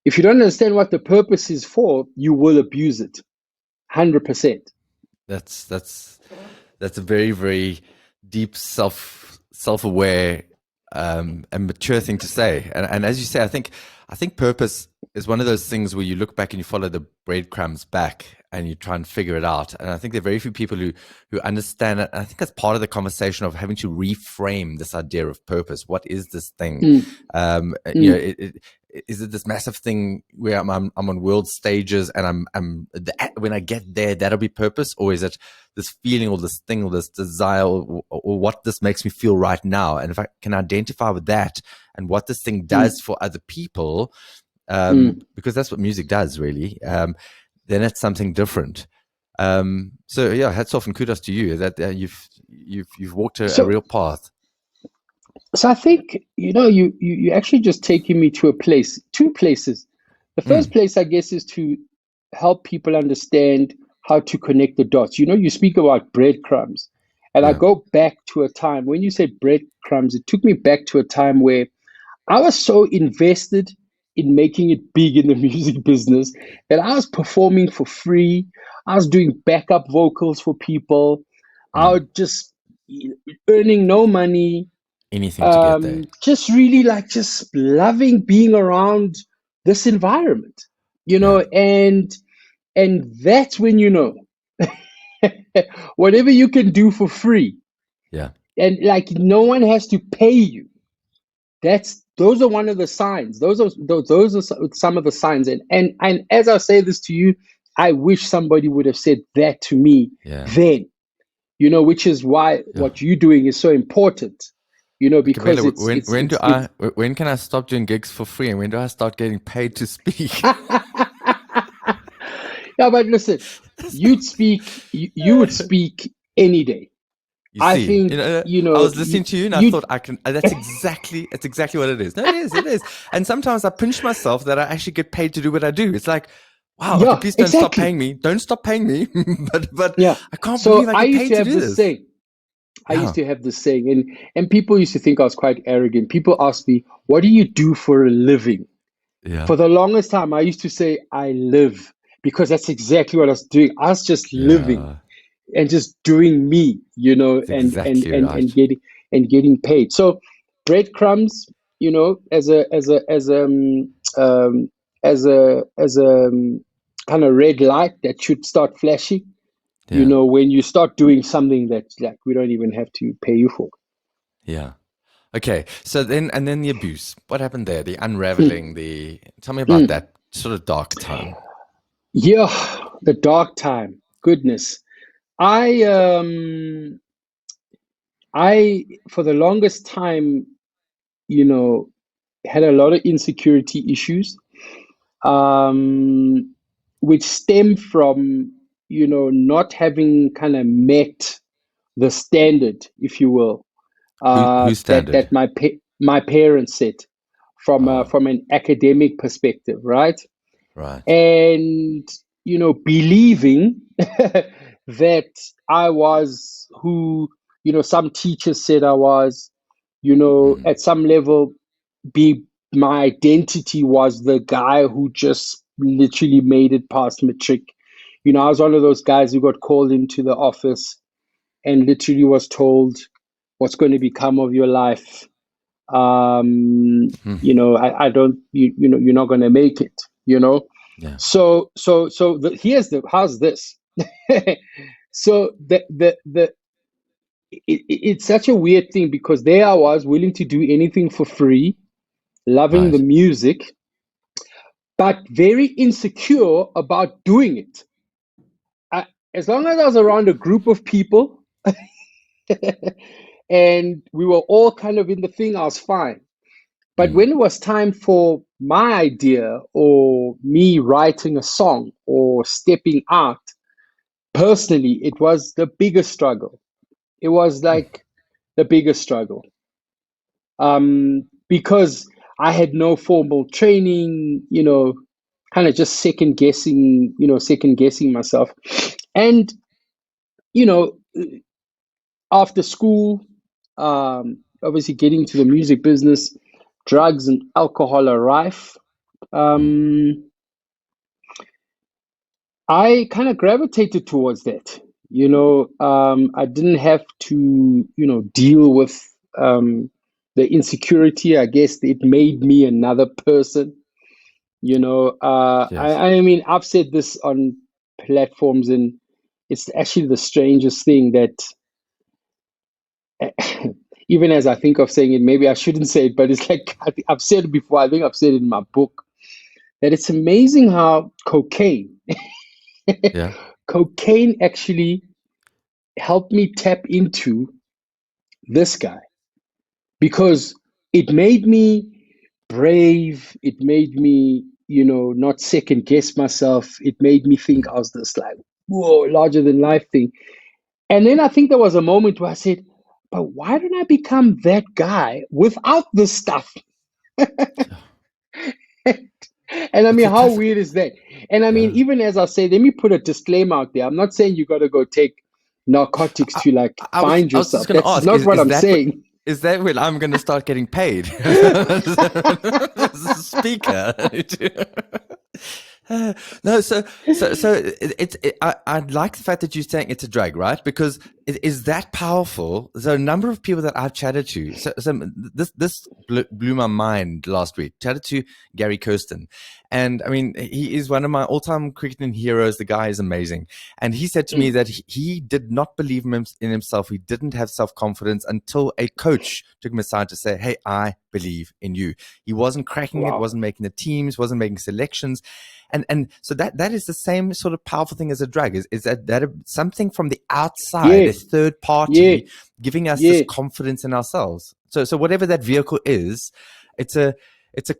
Speaker 1: if you don't understand what the purpose is for, you will abuse it 100%.
Speaker 2: That's that's that's a very very deep self aware and mature thing to say. And as you say, I think purpose is one of those things where you look back and you follow the breadcrumbs back and you try and figure it out. And I think there are very few people who understand it. And I think that's part of the conversation of having to reframe this idea of purpose. What is this thing?
Speaker 1: Mm, mm,
Speaker 2: Is it this massive thing where I'm on world stages and when I get there, that'll be purpose? Or is it this feeling or this thing or this desire or what this makes me feel right now? And if I can identify with that and what this thing
Speaker 1: mm,
Speaker 2: does for other people,
Speaker 1: mm.
Speaker 2: because that's what music does really, then it's something different. So yeah, hats off and kudos to you that you've walked a
Speaker 1: So,
Speaker 2: real path.
Speaker 1: so I think, you actually just taking me to a place, two places. The first
Speaker 2: Mm,
Speaker 1: place, I guess, is to help people understand how to connect the dots. You speak about breadcrumbs, and I
Speaker 2: yeah.
Speaker 1: go back to a time when you said breadcrumbs, it took me back to a time where I was so invested in making it big in the music business that I was performing for free. I was doing backup vocals for people. I
Speaker 2: Mm.
Speaker 1: was just earning no money,
Speaker 2: Anything to get there.
Speaker 1: just really like just loving being around this environment,
Speaker 2: Yeah.
Speaker 1: and that's when whatever you can do for free
Speaker 2: Yeah.
Speaker 1: and like no one has to pay you. Those are one of the signs. Those are some of the signs. And as I say this to you, I wish somebody would have said that to me
Speaker 2: Yeah.
Speaker 1: then. Which is why
Speaker 2: Yeah.
Speaker 1: what you're doing is so important. Because
Speaker 2: Kabelo,
Speaker 1: it's it's
Speaker 2: when can I stop doing gigs for free and when do I start getting paid to speak?
Speaker 1: yeah, but listen, you would speak any day.
Speaker 2: You
Speaker 1: I
Speaker 2: see,
Speaker 1: think
Speaker 2: I was listening to you and I
Speaker 1: you
Speaker 2: thought that's exactly what it is. No, it is. And sometimes I pinch myself that I actually get paid to do what I do. It's like, wow, okay,
Speaker 1: yeah,
Speaker 2: please don't stop
Speaker 1: exactly.
Speaker 2: paying me. Don't stop paying me. but
Speaker 1: Yeah.
Speaker 2: I can't believe
Speaker 1: So
Speaker 2: I
Speaker 1: I
Speaker 2: get
Speaker 1: used
Speaker 2: paid
Speaker 1: to
Speaker 2: to
Speaker 1: have
Speaker 2: do
Speaker 1: this
Speaker 2: this.
Speaker 1: saying. I used
Speaker 2: Yeah.
Speaker 1: to have this saying, and people used to think I was quite arrogant. People ask me, "What do you do for a living?"
Speaker 2: Yeah.
Speaker 1: For the longest time, I used to say I live because that's exactly what I was doing. I was just living
Speaker 2: Yeah.
Speaker 1: and just doing me,
Speaker 2: It's exactly
Speaker 1: and
Speaker 2: right.
Speaker 1: getting paid. So breadcrumbs, um, as a kind of red light that should start flashing.
Speaker 2: Yeah.
Speaker 1: When you start doing something that like we don't even have to pay you for.
Speaker 2: Yeah. Okay. So then, and then the abuse. What happened there? The unraveling, tell me about that sort of dark time.
Speaker 1: Yeah, the dark time. Goodness. I I for the longest time, you know, had a lot of insecurity issues, um, which stem from, not having kind of met the standard, if you will,
Speaker 2: Who's
Speaker 1: that
Speaker 2: standard?
Speaker 1: my parents set
Speaker 2: Oh,
Speaker 1: from an academic perspective, right?
Speaker 2: right.
Speaker 1: And believing that I was who some teachers said I was,
Speaker 2: Mm,
Speaker 1: at some level, be my identity was the guy who just literally made it past matric. I was one of those guys who got called into the office and literally was told what's going to become of your life. I don't, you're not going to make it,
Speaker 2: yeah.
Speaker 1: here's how's this. So it's such a weird thing because there I was willing to do anything for free, loving the
Speaker 2: Right.
Speaker 1: music, but very insecure about doing it. As long as I was around a group of people and we were all kind of in the thing, I was fine. But
Speaker 2: Mm,
Speaker 1: when it was time for my idea or me writing a song or stepping out, personally, it was the biggest struggle. It was like the biggest struggle. Because I had no formal training, kind of just second guessing myself. And, you know, after school, obviously getting to the music business, drugs and alcohol are rife.
Speaker 2: mm,
Speaker 1: Um, I kind of gravitated towards that. I didn't have to, deal with the insecurity. I guess it made me another person.
Speaker 2: yes.
Speaker 1: I mean, I've said this on platforms, and it's actually the strangest thing that even as I think of saying it, maybe I shouldn't say it, but it's like I've said it before. I think I've said it in my book that it's amazing how
Speaker 2: Yeah.
Speaker 1: cocaine actually helped me tap into this guy because it made me brave. It made me, not second guess myself. It made me think
Speaker 2: Mm.
Speaker 1: I was this like, whoa, larger than life thing. And then I think there was a moment where I said, but why don't I become that guy without this stuff? And I
Speaker 2: It's
Speaker 1: mean,
Speaker 2: a
Speaker 1: how
Speaker 2: tough.
Speaker 1: weird is that? And I mean,
Speaker 2: Yeah.
Speaker 1: even as I say, let me put a disclaimer out there. I'm not saying you got to go take narcotics
Speaker 2: I,
Speaker 1: to like
Speaker 2: I was
Speaker 1: find
Speaker 2: I was just
Speaker 1: yourself.
Speaker 2: going to
Speaker 1: That's
Speaker 2: ask,
Speaker 1: not what I'm saying.
Speaker 2: is that when I'm going to start getting paid as a speaker? No, I like the fact that you're saying it's a drug, right? Because it is that powerful. So a number of people that I've chatted to, this blew my mind last week. Chatted to Gary Kirsten, and I mean he is one of my all-time cricketing heroes. The guy is amazing, and he said to me that he did not believe in himself. He didn't have self-confidence until a coach took him aside to say, "Hey, I believe in you." He wasn't cracking it,
Speaker 1: Wow.
Speaker 2: wasn't making the teams, wasn't making selections. And so that is the same sort of powerful thing as a drug is that something from the outside,
Speaker 1: Yeah,
Speaker 2: a third
Speaker 1: yeah,
Speaker 2: party giving us this
Speaker 1: yeah.
Speaker 2: confidence in ourselves. So whatever that vehicle is, it's a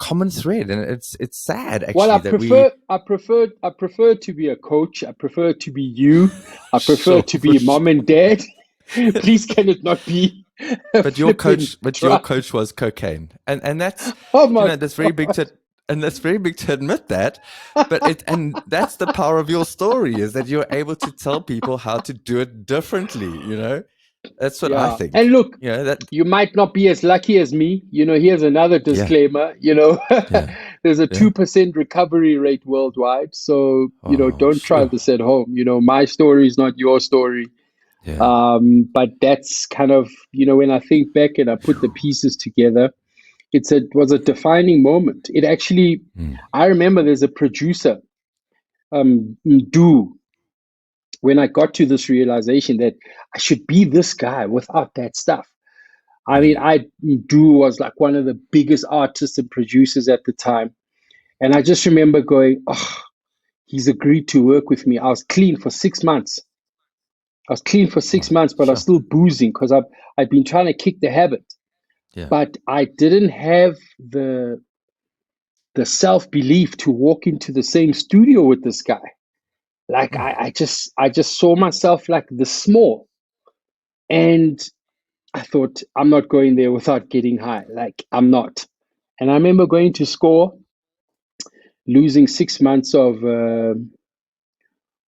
Speaker 2: common thread, and it's sad
Speaker 1: Well,
Speaker 2: actually that we
Speaker 1: I prefer to be a coach. I prefer to be you. I prefer
Speaker 2: sure
Speaker 1: to
Speaker 2: for
Speaker 1: be
Speaker 2: sure.
Speaker 1: mom and dad. Please, can it not be a flipping
Speaker 2: But your
Speaker 1: drug?
Speaker 2: coach was cocaine, and that's
Speaker 1: Oh my
Speaker 2: that's very big
Speaker 1: God.
Speaker 2: to. And that's very big to admit that, and that's the power of your story is that you're able to tell people how to do it differently. That's what I
Speaker 1: Yeah. And
Speaker 2: think.
Speaker 1: look,
Speaker 2: That
Speaker 1: you might not be as lucky as me. Here's another
Speaker 2: yeah,
Speaker 1: disclaimer.
Speaker 2: yeah,
Speaker 1: there's a
Speaker 2: Yeah.
Speaker 1: 2% recovery rate worldwide. So,
Speaker 2: Oh,
Speaker 1: don't try
Speaker 2: sure.
Speaker 1: this at home. My story is not your story.
Speaker 2: Yeah.
Speaker 1: But that's kind of, when I think back and I put the pieces together, it was a defining moment. It actually,
Speaker 2: Mm.
Speaker 1: I remember there's a producer, Do, when I got to this realization that I should be this guy without that stuff. I mean, Do was like one of the biggest artists and producers at the time. And I just remember going, oh, he's agreed to work with me. I was clean for 6 months. I was clean for six
Speaker 2: Oh,
Speaker 1: months, but I was
Speaker 2: sure.
Speaker 1: still boozing because I'd been trying to kick the habit.
Speaker 2: Yeah.
Speaker 1: But I didn't have the self-belief to walk into the same studio with this guy. Like I just saw myself like the small. And I thought, I'm not going there without getting high. Like I'm not. And I remember going to score, losing 6 months of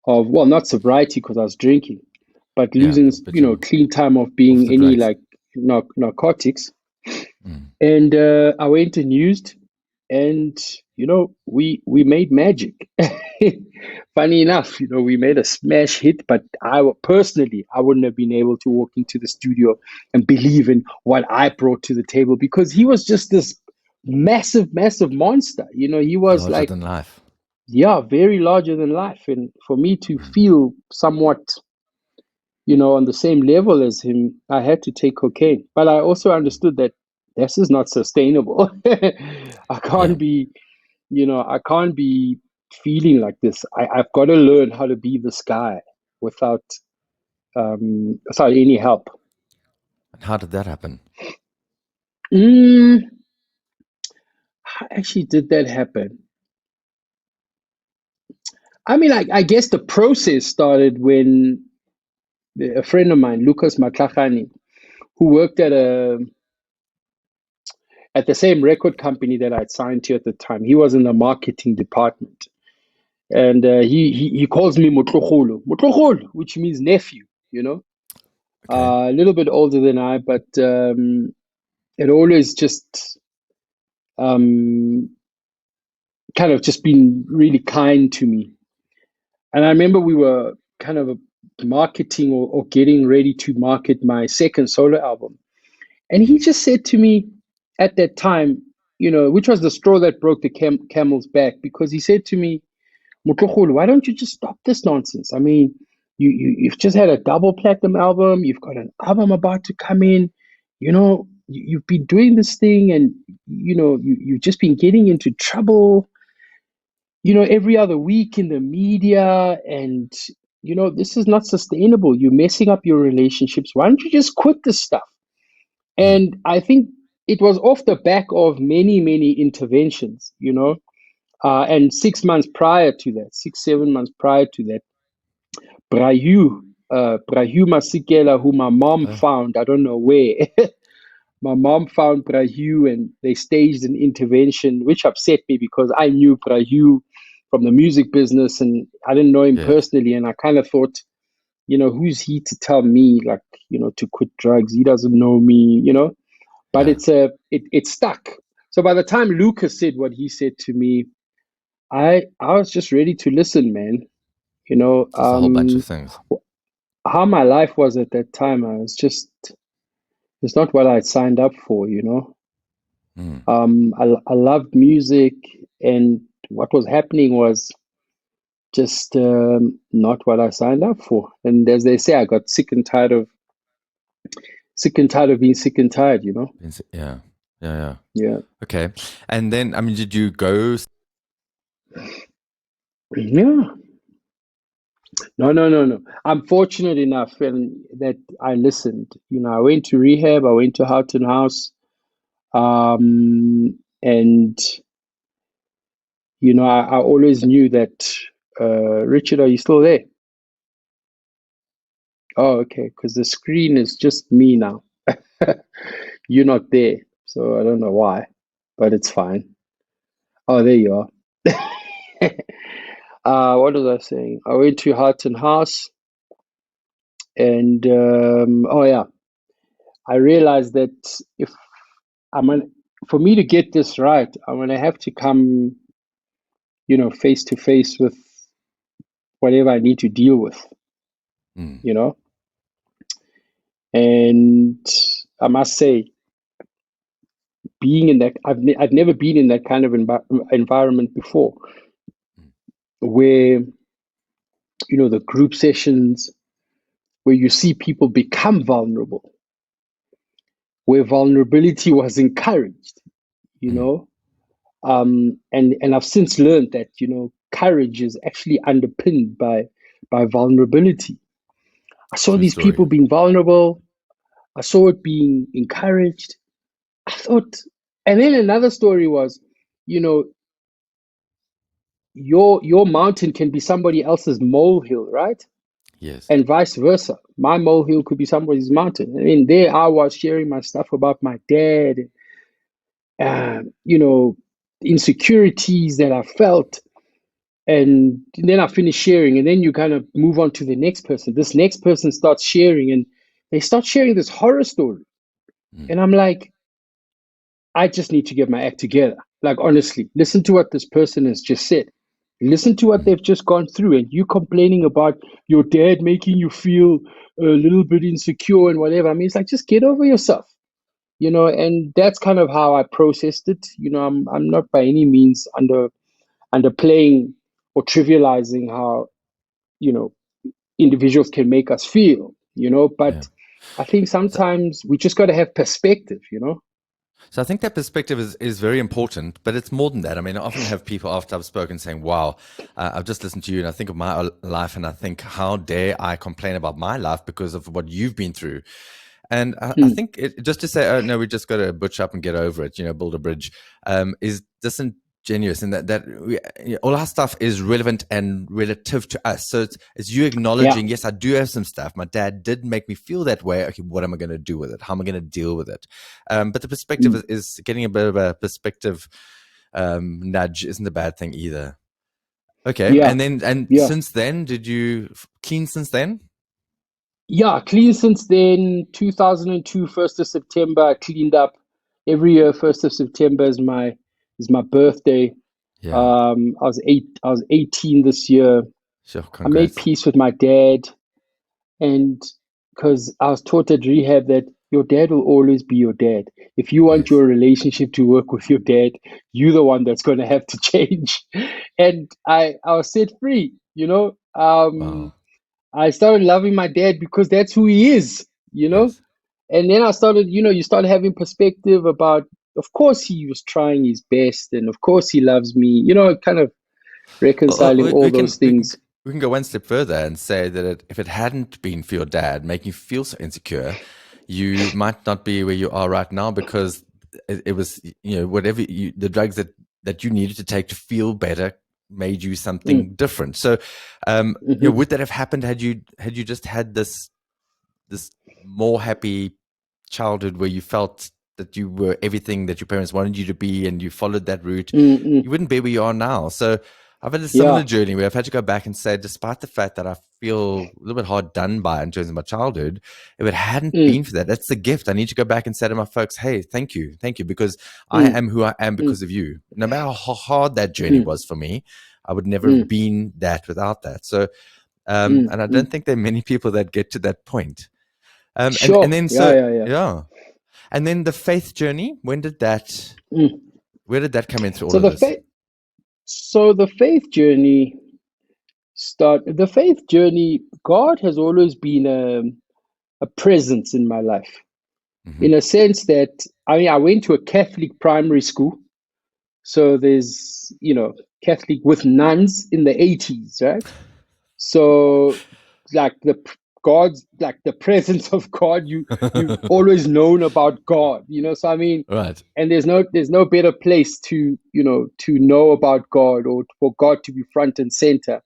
Speaker 1: well, not sobriety because I was drinking, but
Speaker 2: Yeah.
Speaker 1: losing
Speaker 2: But you
Speaker 1: clean time of
Speaker 2: off
Speaker 1: being
Speaker 2: the
Speaker 1: any
Speaker 2: drugs.
Speaker 1: like narcotics.
Speaker 2: Mm.
Speaker 1: And I went and used, and we made magic. Funny enough, we made a smash hit, but personally, I wouldn't have been able to walk into the studio and believe in what I brought to the table because he was just this massive, massive monster. He was
Speaker 2: Larger
Speaker 1: like,
Speaker 2: than life.
Speaker 1: yeah, very larger than life. And for me to
Speaker 2: Mm.
Speaker 1: feel somewhat, on the same level as him, I had to take cocaine. But I also understood that this is not sustainable. I
Speaker 2: Yeah.
Speaker 1: can't be, I can't be feeling like this. I've got to learn how to be this guy without without any help.
Speaker 2: And how did that happen?
Speaker 1: Mm, how actually did that happen? I mean, I guess the process started when a friend of mine, Lucas Matlachani, who worked at the same record company that I'd signed to at the time. He was in the marketing department, and he calls me Motlogolo, which means nephew.
Speaker 2: Okay.
Speaker 1: A little bit older than I, but it always just um, kind of just been really kind to me. And I remember we were kind of marketing or getting ready to market my second solo album. And he just said to me at that time, which was the straw that broke the camel's back, because he said to me, Motlogolo, why don't you just stop this nonsense? I mean, you've just had a double platinum album, you've got an album about to come in, you've been doing this thing and, you've just been getting into trouble, every other week in the media. And, this is not sustainable. You're messing up your relationships. Why don't you just quit this stuff?
Speaker 2: Mm.
Speaker 1: And I think it was off the back of many, many interventions, and 6 months prior to that, 6, 7 months prior to that, Brahu Masikela, who my mom
Speaker 2: Oh,
Speaker 1: found, I don't know where. My mom found Brahu and they staged an intervention, which upset me because I knew Brahu from the music business and I didn't know him
Speaker 2: yes.
Speaker 1: personally. And I kind of thought, who's he to tell me, like, to quit drugs? He doesn't know me. But
Speaker 2: Yeah.
Speaker 1: it stuck. So by the time Lucas said what he said to me, I was just ready to listen, man. You know,
Speaker 2: Just a whole bunch of things.
Speaker 1: how my life was at that time, I was just it's not what I'd signed up for.
Speaker 2: Mm.
Speaker 1: I loved music, and what was happening was just not what I signed up for. And as they say, I got sick and tired of being sick and tired.
Speaker 2: Yeah. Yeah. Yeah.
Speaker 1: Yeah.
Speaker 2: Okay. And then, I mean, did you go?
Speaker 1: Yeah. No, no, no, no. I'm fortunate enough and that I listened. I went to rehab, I went to Houghton House, and I always knew that. Richard, are you still there? Oh, okay, because the screen is just me now. You're not there, so I don't know why, but it's fine. Oh, there you are. What was I saying? I went to Houghton House, and oh yeah, I realized that if I'm an for me to get this right, I'm gonna have to come, face to face with whatever I need to deal with,
Speaker 2: Mm.
Speaker 1: you know. And I must say, being in that, I've never been in that kind of environment before, where the group sessions, where you see people become vulnerable, where vulnerability was encouraged, you
Speaker 2: Mm.
Speaker 1: know. And I've since learned that courage is actually underpinned by vulnerability. I saw
Speaker 2: True
Speaker 1: these
Speaker 2: story.
Speaker 1: people being vulnerable. I saw it being encouraged. I thought, and then another story was, you know, your mountain can be somebody else's molehill, right?
Speaker 2: Yes.
Speaker 1: And vice versa. My molehill could be somebody's mountain. I mean, there I was sharing my stuff about my dad, insecurities that I felt. And then I finish sharing, and then you kind of move on to the next person. This next person starts sharing, and they start sharing this horror story.
Speaker 2: Mm.
Speaker 1: And I'm like, I just need to get my act together. Like, honestly, listen to what this person has just said. Listen to what
Speaker 2: Mm.
Speaker 1: they've just gone through, and you complaining about your dad making you feel a little bit insecure and whatever. I mean, it's like, just get over yourself, and that's kind of how I processed it. I'm not by any means underplaying or trivializing how, you know, individuals can make us feel,
Speaker 2: Yeah.
Speaker 1: but I think
Speaker 2: So,
Speaker 1: sometimes we just got to have perspective.
Speaker 2: so I think that perspective is very important, but it's more than that. I mean, I often have people after I've spoken saying, wow, I've just listened to you and I think of my life and I think, how dare I complain about my life because of what you've been through? And I
Speaker 1: Mm,
Speaker 2: think just to say, oh, no, we just got to butch up and get over it, build a bridge, is disingenuous in all our stuff is relevant and relative to us. So it's you
Speaker 1: yeah.
Speaker 2: acknowledging, yes, I do have some stuff. My dad did make me feel that way. Okay, what am I going to do with it? How am I going to deal with it? But the perspective
Speaker 1: Mm,
Speaker 2: is getting a bit of a perspective nudge isn't a bad thing either. Okay.
Speaker 1: yeah.
Speaker 2: And
Speaker 1: Yeah.
Speaker 2: since then, did you keen since then?
Speaker 1: Yeah, clean since then. 2002, 1st of September, I cleaned up. Every year, 1st of September is my birthday.
Speaker 2: Yeah.
Speaker 1: I was 18 this year.
Speaker 2: Sure.
Speaker 1: I made
Speaker 2: Congrats.
Speaker 1: peace with my dad, and because I was taught at rehab that your dad will always be your dad. If you want
Speaker 2: Yes.
Speaker 1: your relationship to work with your dad, you're the one that's going to have to change. And I was set free.
Speaker 2: Wow.
Speaker 1: I started loving my dad because that's who he is.
Speaker 2: Yes.
Speaker 1: And then I started, you start having perspective about, of course, he was trying his best, and of course, he loves me, kind of reconciling
Speaker 2: Well,
Speaker 1: all
Speaker 2: we
Speaker 1: those
Speaker 2: can we can
Speaker 1: things.
Speaker 2: we can go one step further and say that if it hadn't been for your dad making you feel so insecure, you might not be where you are right now because it was whatever the drugs that you needed to take to feel better made you
Speaker 1: Mm,
Speaker 2: something different. So,
Speaker 1: mhm,
Speaker 2: would that have happened had you just had this more happy childhood where you felt that you were everything that your parents wanted you to be and you followed that route,
Speaker 1: mm, mm.
Speaker 2: you wouldn't be where you are now. So I've had a similar
Speaker 1: Yeah.
Speaker 2: journey where I've had to go back and say, despite the fact that I feel a little bit hard done by in terms of my childhood, if it hadn't
Speaker 1: Mm,
Speaker 2: been for that, that's the gift. I need to go back and say to my folks, hey, thank you, because I
Speaker 1: mm,
Speaker 2: am who I am
Speaker 1: mm,
Speaker 2: because of you. No matter how hard that journey
Speaker 1: mm,
Speaker 2: was for me, I would never have
Speaker 1: mm,
Speaker 2: been that without that. So,
Speaker 1: mm,
Speaker 2: and I
Speaker 1: mm.
Speaker 2: don't think there are many people that get to that point. And
Speaker 1: Sure.
Speaker 2: then
Speaker 1: Yeah,
Speaker 2: so
Speaker 1: yeah, yeah.
Speaker 2: yeah, and then the faith journey.
Speaker 1: Mm.
Speaker 2: Where did that come in through all
Speaker 1: So
Speaker 2: of
Speaker 1: the
Speaker 2: this?
Speaker 1: faith, so the faith journey. God has always been a presence in my life,
Speaker 2: Hmm.
Speaker 1: in a sense that I went to a Catholic primary school, so there's Catholic with nuns in the 80s, right? So like God's like the presence of God, you've always known about God. So I mean,
Speaker 2: Right,
Speaker 1: and there's no better place to know about God, or for God to be front and center,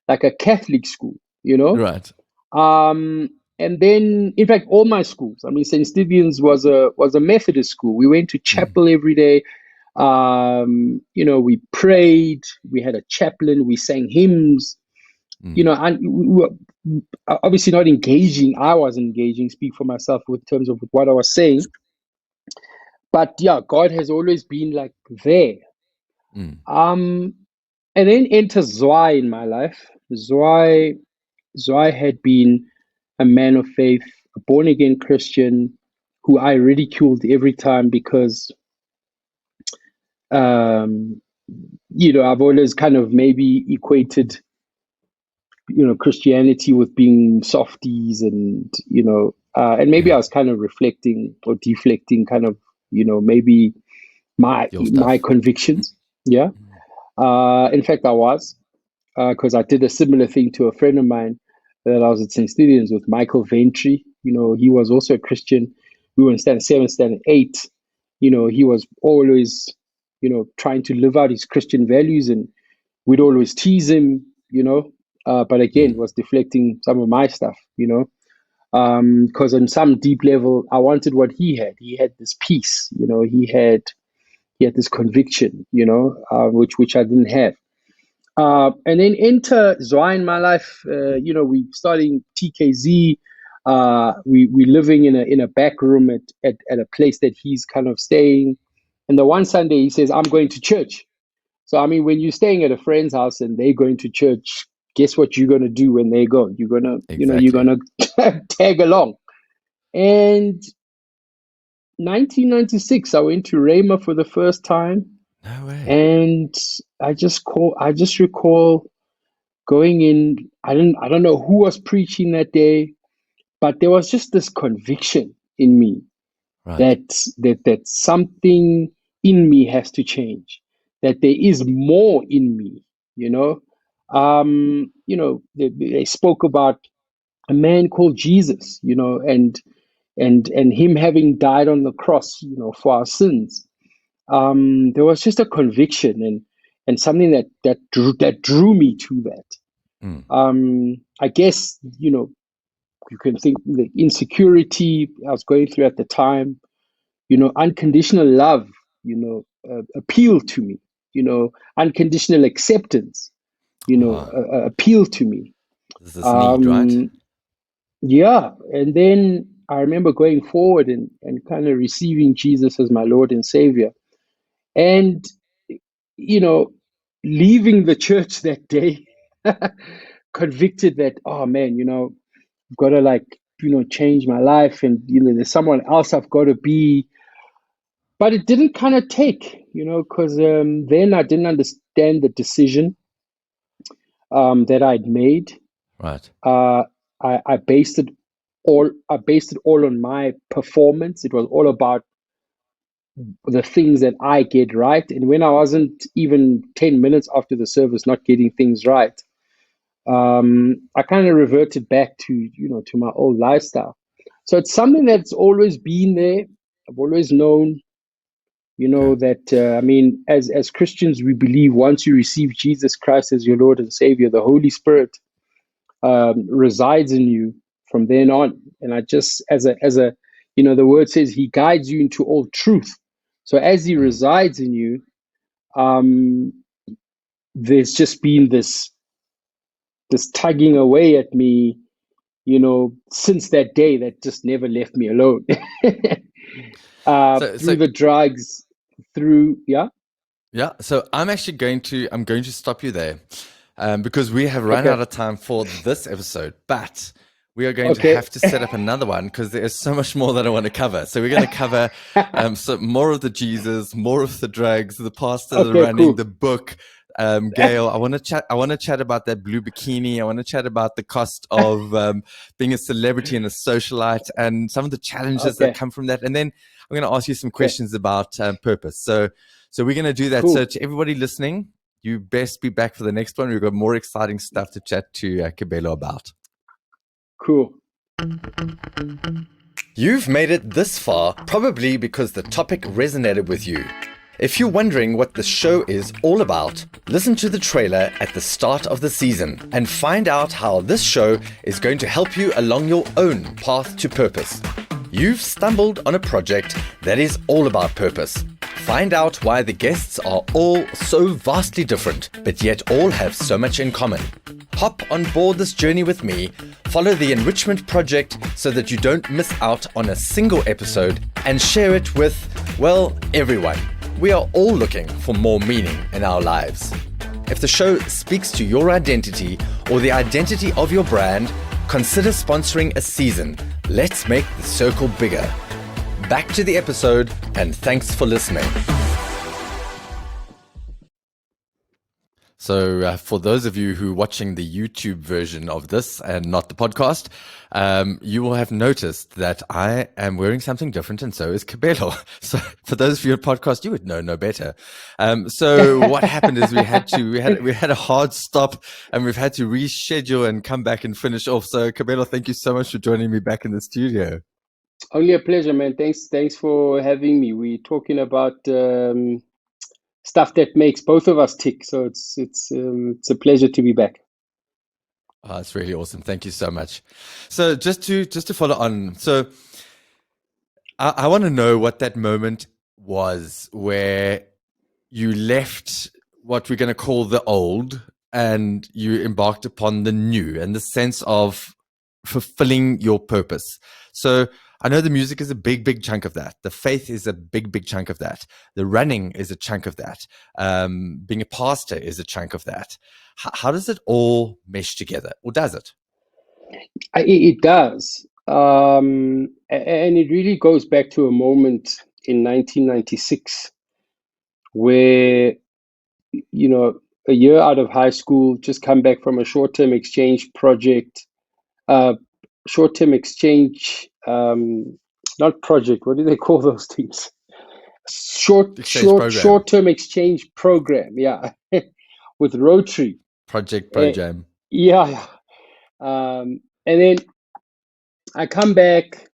Speaker 1: like a Catholic school, you know.
Speaker 2: right.
Speaker 1: Um, and then, in fact, all my schools. I mean, St. Stephen's was a Methodist school. We went to
Speaker 2: Mm,
Speaker 1: chapel every day. We prayed. We had a chaplain. We sang hymns.
Speaker 2: mm,
Speaker 1: And we were obviously not engaging. I wasn't engaging. Speak for myself with terms of what I was saying, but yeah, God has always been like there.
Speaker 2: Mm.
Speaker 1: And then enters Zwei in my life. Zwei had been a man of faith, a born again Christian who I ridiculed every time because, um, I've always kind of maybe equated, Christianity with being softies and maybe I
Speaker 2: Yeah.
Speaker 1: was kind of reflecting or deflecting kind of, maybe
Speaker 2: Your
Speaker 1: my
Speaker 2: stuff.
Speaker 1: convictions. Yeah. In fact, I was. Because I did a similar thing to a friend of mine that I was at St. Stephen's with, Michael Ventry. He was also a Christian. We were in standard 7, standard 8. He was always, trying to live out his Christian values, and we'd always tease him, but again,
Speaker 2: Mm.
Speaker 1: was deflecting some of my stuff, because on some deep level, I wanted what he had. He had this peace, he had this conviction, which I didn't have. And then enter Zwa in my life. We starting TKZ. We living in a back room at a place that he's kind of staying. And the one Sunday he says, "I'm going to church." So I mean, when you're staying at a friend's house and they're going to church, guess what you're gonna do when they go? You're
Speaker 2: Exactly.
Speaker 1: gonna tag along. And 1996, I went to Rhema for the first time,
Speaker 2: No way.
Speaker 1: and I just recall going in. I don't know who was preaching that day, but there was just this conviction in me
Speaker 2: Right.
Speaker 1: that something in me has to change, that there is more in me, they spoke about a man called Jesus, and him having died on the cross, for our sins. There was just a conviction and something that drew me to that.
Speaker 2: Mm.
Speaker 1: I guess, you can think the insecurity I was going through at the time, unconditional love, appealed to me, unconditional acceptance,
Speaker 2: Wow.
Speaker 1: appealed to me.
Speaker 2: This is this need, right?
Speaker 1: Um, yeah. And then I remember going forward and kind of receiving Jesus as my Lord and Savior. And, you know, leaving the church that day, convicted that, oh man, I've got to change my life, and there's someone else I've got to be. But it didn't kind of take, because then I didn't understand the decision that I'd made.
Speaker 2: Right.
Speaker 1: Uh, I based it all on my performance. It was all about the things that I get right. And when I wasn't even 10 minutes after the service not getting things right, I kind of reverted back to my old lifestyle. So it's something that's always been there. I've always known,
Speaker 2: Okay.
Speaker 1: that I mean, as Christians, we believe once you receive Jesus Christ as your Lord and Savior, the Holy Spirit resides in you from then on. And I just, as a, the word says, He guides you into all truth. So as He
Speaker 2: Mm.
Speaker 1: resides in you, um, there's just been this tugging away at me, since that day, that just never left me alone.
Speaker 2: So
Speaker 1: Through the drugs, yeah.
Speaker 2: yeah. So I'm going to stop you there, because we have run
Speaker 1: Okay.
Speaker 2: out of time for this episode, but we are going to
Speaker 1: Okay.
Speaker 2: have to set up another one because there is so much more that I want to cover. So we're going to cover so more of the Jesus, more of the drugs, the pastor, the
Speaker 1: Okay,
Speaker 2: running,
Speaker 1: cool.
Speaker 2: the book. Gail, I want to chat. I want to chat about that blue bikini. I want to chat about the cost of being a celebrity and a socialite, and some of the challenges that
Speaker 1: Okay.
Speaker 2: come from that. And then I'm going to ask you some
Speaker 1: Okay.
Speaker 2: questions about purpose. So we're going to do that. So
Speaker 1: Cool.
Speaker 2: to everybody listening, you best be back for the next one. We've got more exciting stuff to chat to Kabelo about.
Speaker 1: Cool.
Speaker 2: You've made it this far, probably because the topic resonated with you. If you're wondering what the show is all about, listen to the trailer at the start of the season and find out how this show is going to help you along your own path to purpose. You've stumbled on a project that is all about purpose. Find out why the guests are all so vastly different, but yet all have so much in common. Hop on board this journey with me, follow the Enrichment Project so that you don't miss out on a single episode, and share it with Well, everyone, we are all looking for more meaning in our lives. If the show speaks to your identity or the identity of your brand, consider sponsoring a season. Let's make the circle bigger. Back to the episode, and thanks for listening. So for those of you who are watching the YouTube version of this and not the podcast, you will have noticed that I am wearing something different, and so is Kabelo. So for those of you at podcast, you would know no better. So what happened is we had a hard stop, and we've had to reschedule and come back and finish off. So Kabelo, thank you so much for joining me back in the studio.
Speaker 1: Only a pleasure, man. Thanks for having me. We're talking about stuff that makes both of us tick. So it's a pleasure to be back.
Speaker 2: Oh, it's really awesome. Thank you so much. So just to follow on, so I want to know what that moment was where you left what we're going to call the old and you embarked upon the new, and the sense of fulfilling your purpose. So I know the music is a big chunk of that. The faith is a big chunk of that. The running is a chunk of that. Being a pastor is a chunk of that. How does it all mesh together, or does it?
Speaker 1: It does. And it really goes back to a moment in 1996 where, a year out of high school, just come back from a short-term exchange project, short-term exchange, not project, what do they call those things? Short-term exchange program, yeah, with Rotary.
Speaker 2: Program.
Speaker 1: Yeah. And then I come back,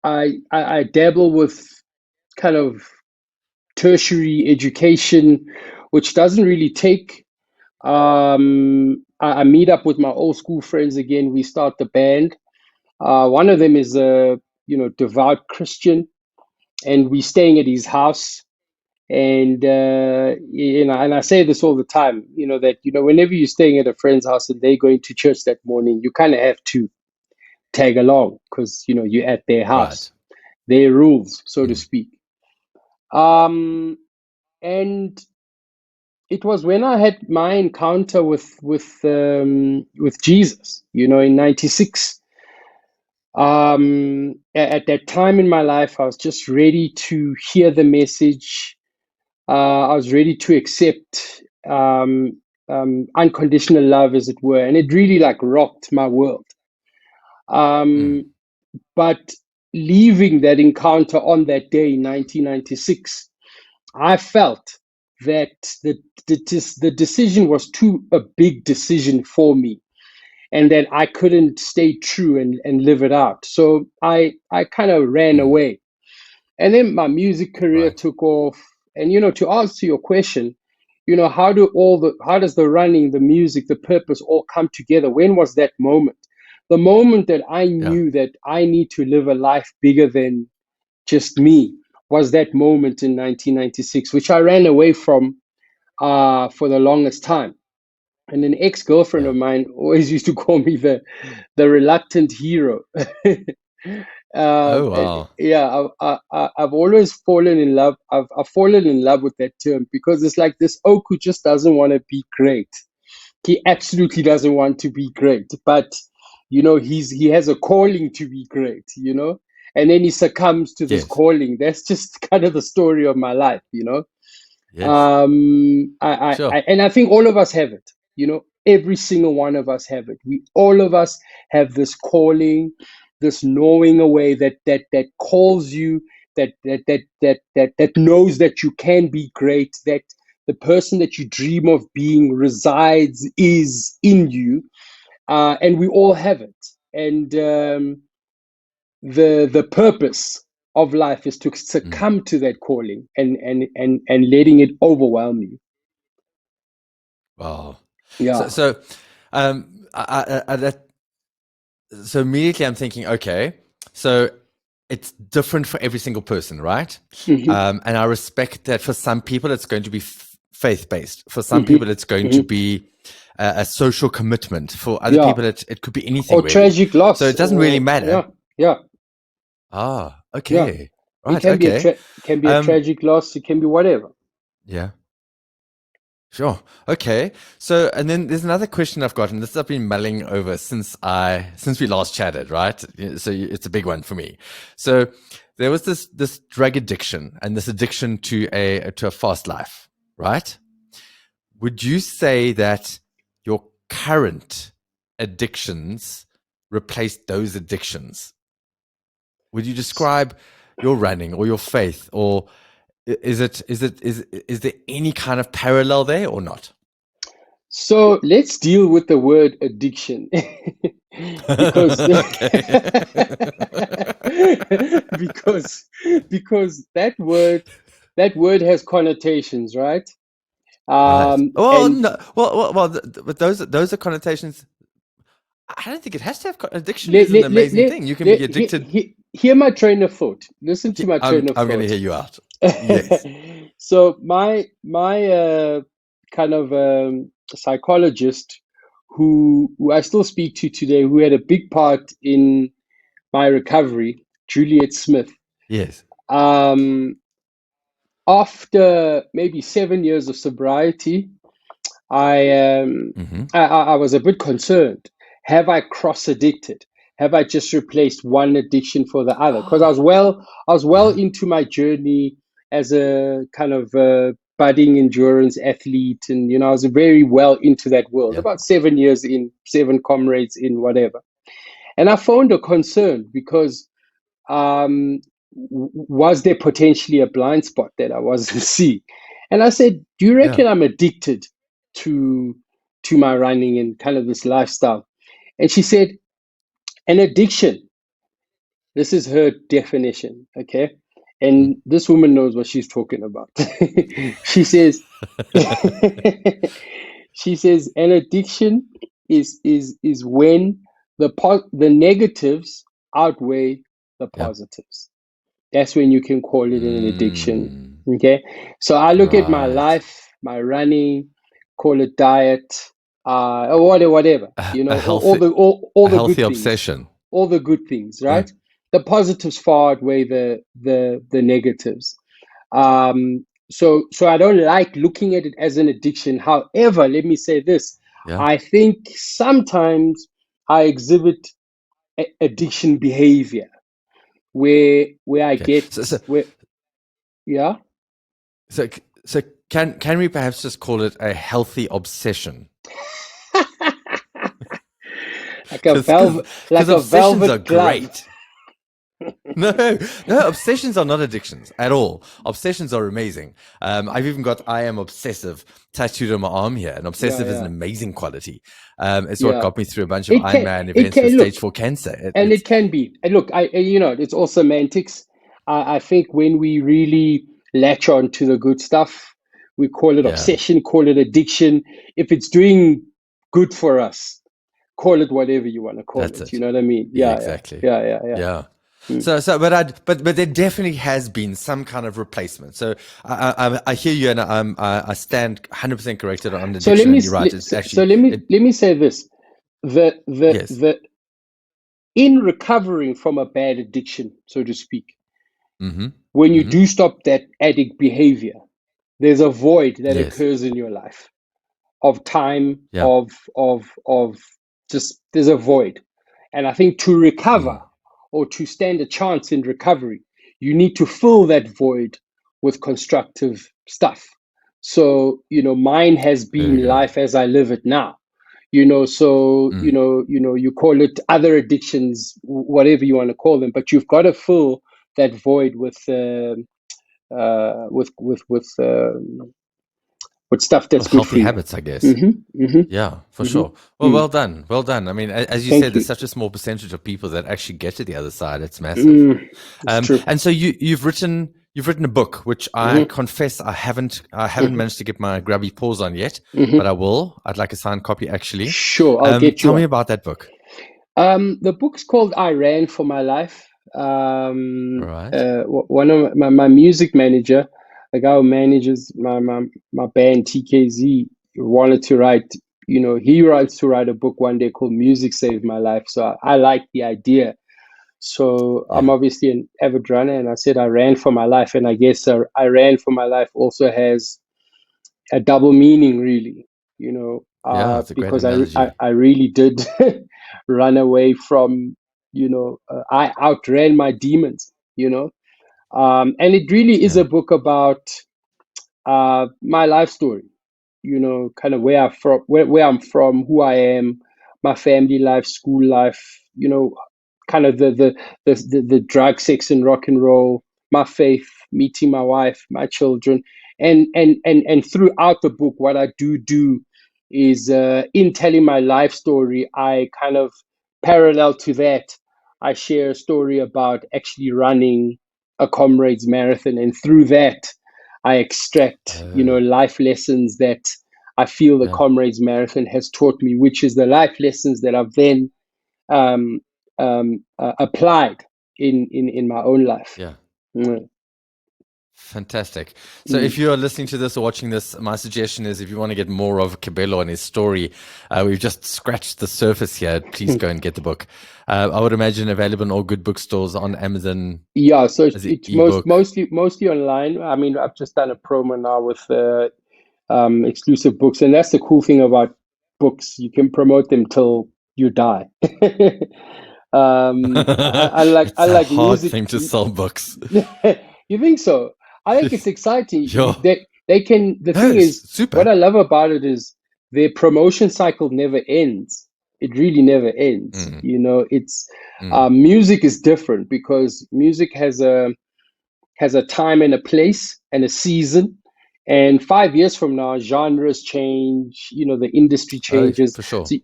Speaker 1: I dabble with kind of tertiary education, which doesn't really take. I meet up with my old school friends again. We start the band. One of them is a devout Christian, and we're staying at his house. And and I say this all the time, that whenever you're staying at a friend's house and they're going to church that morning, you kind of have to tag along because you're at their house, right. Their rules, so to speak. And it was when I had my encounter with Jesus, in '96. At that time in my life, I was just ready to hear the message. I was ready to accept unconditional love, as it were, and it really rocked my world. But leaving that encounter on that day in 1996, I felt that the decision was a big decision for me, and that I couldn't stay true and live it out. So I kind of ran away. And then my music career took off. And, to answer your question, how does the running, the music, the purpose all come together? When was that moment? The moment that I knew that I need to live a life bigger than just me was that moment in 1996, which I ran away from for the longest time. And an ex-girlfriend of mine always used to call me the reluctant hero.
Speaker 2: Oh wow!
Speaker 1: Yeah, I've always fallen in love. I've fallen in love with that term because it's like this oak who just doesn't want to be great. He absolutely doesn't want to be great, but he has a calling to be great. And then he succumbs to this calling. That's just kind of the story of my life.
Speaker 2: Yes.
Speaker 1: Sure. And I think all of us have it. Every single one of us have it. All of us have this calling, this knowing away that calls you, that knows that you can be great, that the person that you dream of being is in you, and we all have it. And the purpose of life is to succumb to that calling and letting it overwhelm you.
Speaker 2: Wow.
Speaker 1: Yeah.
Speaker 2: So immediately I'm thinking, okay, so it's different for every single person, right? And I respect that. For some people, it's going to be faith-based. For some people, it's going to be a social commitment. For other people, it could be anything.
Speaker 1: Or really. Tragic loss.
Speaker 2: So it doesn't really matter.
Speaker 1: Yeah.
Speaker 2: Ah, okay.
Speaker 1: It
Speaker 2: Right. Okay.
Speaker 1: can be a
Speaker 2: Um,
Speaker 1: tragic loss. It can be whatever.
Speaker 2: yeah. Sure. Okay. So, and then there's another question I've got, and this I've been mulling over since we last chatted, right? So it's a big one for me. So there was this drug addiction and this addiction to a fast life, right? Would you say that your current addictions replaced those addictions? Would you describe your running or your faith, or is there any kind of parallel there or not?
Speaker 1: So let's deal with the word addiction because
Speaker 2: Okay.
Speaker 1: because because that word has connotations, right?
Speaker 2: Right. Well,
Speaker 1: And
Speaker 2: no. Well. But those are connotations. I don't think it has to have addiction
Speaker 1: let,
Speaker 2: is an
Speaker 1: let, let,
Speaker 2: amazing
Speaker 1: let,
Speaker 2: thing. You can be addicted.
Speaker 1: hear my train of thought. Listen to my train of
Speaker 2: I'm going to
Speaker 1: thought.
Speaker 2: hear you out. Yes.
Speaker 1: So my kind of psychologist who I still speak to today, who had a big part in my recovery, Juliet Smith.
Speaker 2: Yes.
Speaker 1: Um, After maybe 7 years of sobriety, I
Speaker 2: Mm-hmm.
Speaker 1: I was a bit concerned. Have I cross addicted? Have I just replaced one addiction for the other? Because I was well
Speaker 2: Yeah.
Speaker 1: into my journey as a kind of budding endurance athlete, and I was very well into that world.
Speaker 2: Yeah.
Speaker 1: About 7 years in, seven comrades in, whatever. And I found a concern because was there potentially a blind spot that I wasn't seeing? And I said, "Do you
Speaker 2: Yeah.
Speaker 1: reckon I'm addicted to my running and kind of this lifestyle?" And she said, "An addiction." This is her definition, okay?
Speaker 2: Mm.
Speaker 1: And this woman knows what she's talking about. She says, she says, an addiction is when the negatives outweigh the
Speaker 2: Yeah.
Speaker 1: positives. That's when you can call it an addiction.
Speaker 2: Mm.
Speaker 1: Okay. So I look at my
Speaker 2: Right.
Speaker 1: life, my running, call it diet, or whatever,
Speaker 2: A
Speaker 1: all
Speaker 2: healthy
Speaker 1: the
Speaker 2: a
Speaker 1: all the
Speaker 2: healthy
Speaker 1: good things,
Speaker 2: obsession.
Speaker 1: all the good things,
Speaker 2: Yeah.
Speaker 1: right? The positives far outweigh the negatives. So I don't like looking at it as an addiction. However, let me say this:
Speaker 2: Yeah.
Speaker 1: I think sometimes I exhibit addiction behavior where I
Speaker 2: Okay.
Speaker 1: get
Speaker 2: So
Speaker 1: where yeah.
Speaker 2: so so can we perhaps just call it a healthy obsession?
Speaker 1: like a
Speaker 2: Because
Speaker 1: velvet like a
Speaker 2: obsessions are
Speaker 1: velvet glove.
Speaker 2: great. No, no, obsessions are not addictions at all. Obsessions are amazing. I've even got "I am obsessive" tattooed on my arm here, and
Speaker 1: Yeah,
Speaker 2: obsessive is an
Speaker 1: yeah,
Speaker 2: amazing quality. It's what
Speaker 1: yeah.
Speaker 2: got me through a bunch of
Speaker 1: It can
Speaker 2: Ironman
Speaker 1: it
Speaker 2: events
Speaker 1: can
Speaker 2: with stage
Speaker 1: look,
Speaker 2: 4 cancer.
Speaker 1: and
Speaker 2: It's
Speaker 1: it can be. And look, it's all semantics. I think when we really latch on to the good stuff, we call it
Speaker 2: yeah,
Speaker 1: obsession, call it addiction. If it's doing good for us, call it whatever you want to call
Speaker 2: that's
Speaker 1: it. You
Speaker 2: it.
Speaker 1: know what I mean?
Speaker 2: Yeah,
Speaker 1: Yeah, yeah,
Speaker 2: exactly.
Speaker 1: yeah, yeah, yeah.
Speaker 2: Yeah.
Speaker 1: Mm.
Speaker 2: But there definitely has been some kind of replacement. So I hear you, and I stand 100% corrected on
Speaker 1: So let
Speaker 2: addiction.
Speaker 1: me
Speaker 2: And you're right. It's
Speaker 1: so
Speaker 2: actually it.
Speaker 1: let me say this:
Speaker 2: Yes.
Speaker 1: the in recovering from a bad addiction, so to speak,
Speaker 2: Mm-hmm.
Speaker 1: when you
Speaker 2: Mm-hmm.
Speaker 1: do stop that addict behavior, there's a void that
Speaker 2: Yes.
Speaker 1: occurs in your life of time,
Speaker 2: Yeah.
Speaker 1: of just there's a void. And I think to recover
Speaker 2: Mm.
Speaker 1: or to stand a chance in recovery, you need to fill that void with constructive stuff. So, mine has
Speaker 2: Very
Speaker 1: been
Speaker 2: good.
Speaker 1: life as I live it now. So
Speaker 2: Mm.
Speaker 1: you call it other addictions, whatever you want to call them, but you've got to fill that void with stuff
Speaker 2: Well,
Speaker 1: that's good for
Speaker 2: healthy
Speaker 1: you.
Speaker 2: habits, I guess.
Speaker 1: Mm-hmm, mm-hmm,
Speaker 2: Yeah, for sure.
Speaker 1: mm-hmm,
Speaker 2: Well,
Speaker 1: mm.
Speaker 2: well done. Well done. I mean, as you
Speaker 1: Thank
Speaker 2: said, there's
Speaker 1: you.
Speaker 2: such a small percentage of people that actually get to the other side. It's massive.
Speaker 1: It's true.
Speaker 2: And so you've written a book, which I
Speaker 1: Mm-hmm,
Speaker 2: confess I haven't
Speaker 1: mm-hmm,
Speaker 2: managed to get my grubby paws on yet, but
Speaker 1: mm-hmm.
Speaker 2: I will. I'd like a signed copy, actually.
Speaker 1: Sure, I'll get
Speaker 2: Tell
Speaker 1: you
Speaker 2: me
Speaker 1: one.
Speaker 2: about that book.
Speaker 1: The book's called "I Ran for My Life."
Speaker 2: All right.
Speaker 1: One of my music manager, the guy who manages my band TKZ, wanted to write. He wants to write a book one day called "Music Saved My Life." So I like the idea. So I'm
Speaker 2: Yeah.
Speaker 1: obviously an avid runner, and I said I ran for my life, and I guess I ran for my life also has a double meaning, really.
Speaker 2: Yeah, it's a great
Speaker 1: Because
Speaker 2: analogy.
Speaker 1: I really did run away from, I outran my demons. And it really is
Speaker 2: Yeah.
Speaker 1: a book about my life story, kind of where I'm from, who I am, my family life, school life, kind of the drug, sex, and rock and roll, my faith, meeting my wife, my children, and throughout the book, what I do is in telling my life story, I kind of parallel to that, I share a story about actually running a comrades marathon, and through that I extract,
Speaker 2: Oh,
Speaker 1: life lessons that I feel the
Speaker 2: yeah.
Speaker 1: Comrades Marathon has taught me, which is the life lessons that I've then um, applied in my own life.
Speaker 2: Yeah.
Speaker 1: Mm,
Speaker 2: Fantastic. So,
Speaker 1: mm.
Speaker 2: if you are listening to this or watching this, my suggestion is if you want to get more of Kabelo and his story, we've just scratched the surface here. Please go and get the book. I would imagine available in all good bookstores on Amazon
Speaker 1: Yeah, so
Speaker 2: as an
Speaker 1: it's
Speaker 2: ebook.
Speaker 1: mostly online. I mean, I've just done a promo now with exclusive books, and that's the cool thing about books. You can promote them till you die.
Speaker 2: It's a
Speaker 1: Unlike
Speaker 2: hard
Speaker 1: music.
Speaker 2: thing to sell books.
Speaker 1: You think so? I think it's exciting.
Speaker 2: Yeah.
Speaker 1: They can. The
Speaker 2: No,
Speaker 1: thing
Speaker 2: it's
Speaker 1: is, what
Speaker 2: super.
Speaker 1: I love about it is their promotion cycle never ends. It really never ends.
Speaker 2: Mm,
Speaker 1: It's
Speaker 2: mm.
Speaker 1: music is different because music has a time and a place and a season. And 5 years from now, genres change, the industry
Speaker 2: Oh,
Speaker 1: changes.
Speaker 2: for sure.
Speaker 1: So,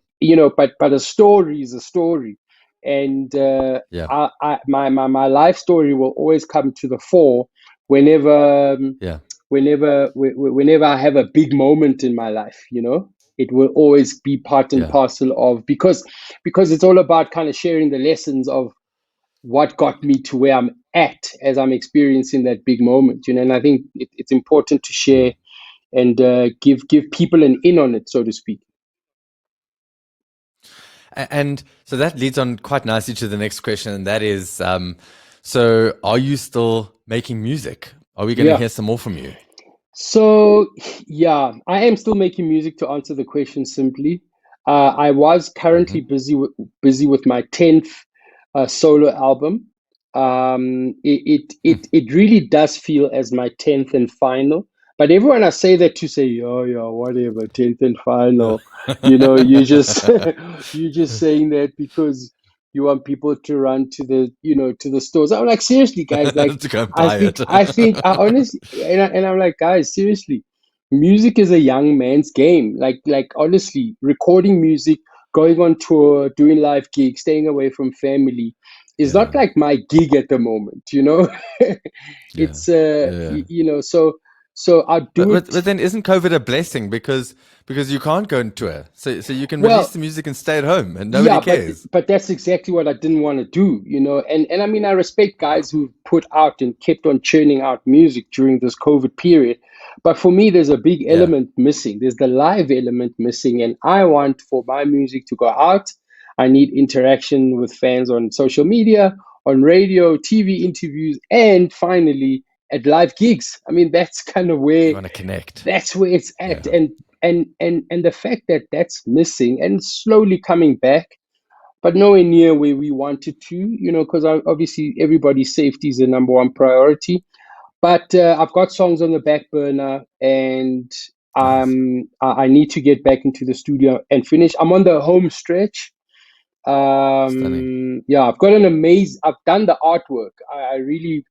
Speaker 1: but a story is a story. And
Speaker 2: Yeah.
Speaker 1: my life story will always come to the fore whenever
Speaker 2: Yeah.
Speaker 1: whenever I have a big moment in my life, it will always be part and
Speaker 2: Yeah.
Speaker 1: parcel of because it's all about kind of sharing the lessons of what got me to where I'm at as I'm experiencing that big moment, and I think it's important to share
Speaker 2: Mm.
Speaker 1: and give people an in on it, so to speak.
Speaker 2: And so that leads on quite nicely to the next question, and that is, so are you still making music? Are we going to
Speaker 1: Yeah.
Speaker 2: hear some more from you?
Speaker 1: So yeah, I am still making music to answer the question simply. I was currently
Speaker 2: Hmm.
Speaker 1: busy with my 10th solo album. It really does feel as my 10th and final. But everyone I say that to say, yeah, whatever, 10th and final. You just you're just saying that because you want people to run to the stores. I'm like, seriously, guys, like
Speaker 2: To go and
Speaker 1: I
Speaker 2: buy
Speaker 1: think
Speaker 2: it.
Speaker 1: I think I honestly and I'm like, guys, seriously, music is a young man's game. Like honestly, recording music, going on tour, doing live gigs, staying away from family is not
Speaker 2: Yeah.
Speaker 1: like my gig at the moment.
Speaker 2: Yeah.
Speaker 1: It's
Speaker 2: Yeah.
Speaker 1: so I
Speaker 2: But,
Speaker 1: do
Speaker 2: but
Speaker 1: it.
Speaker 2: but then isn't COVID a blessing because you can't go on tour, so you can release
Speaker 1: Well,
Speaker 2: the music and stay at home and nobody
Speaker 1: yeah, but
Speaker 2: cares.
Speaker 1: but that's exactly what I didn't want to do. And I mean, I respect guys who put out and kept on churning out music during this COVID period. But for me, there's a big
Speaker 2: Yeah.
Speaker 1: element missing. There's the live element missing, and I want for my music to go out. I need interaction with fans on social media, on radio, TV interviews, and finally at live gigs. I mean, that's kind of where
Speaker 2: You want to connect.
Speaker 1: it's at,
Speaker 2: Yeah.
Speaker 1: and the fact that that's missing and slowly coming back, but nowhere near where we wanted to, because obviously everybody's safety is the number one priority. But I've got songs on the back burner, and
Speaker 2: Nice.
Speaker 1: I need to get back into the studio and finish. I'm on the home stretch.
Speaker 2: Stunning.
Speaker 1: Yeah, I've done the artwork. I really,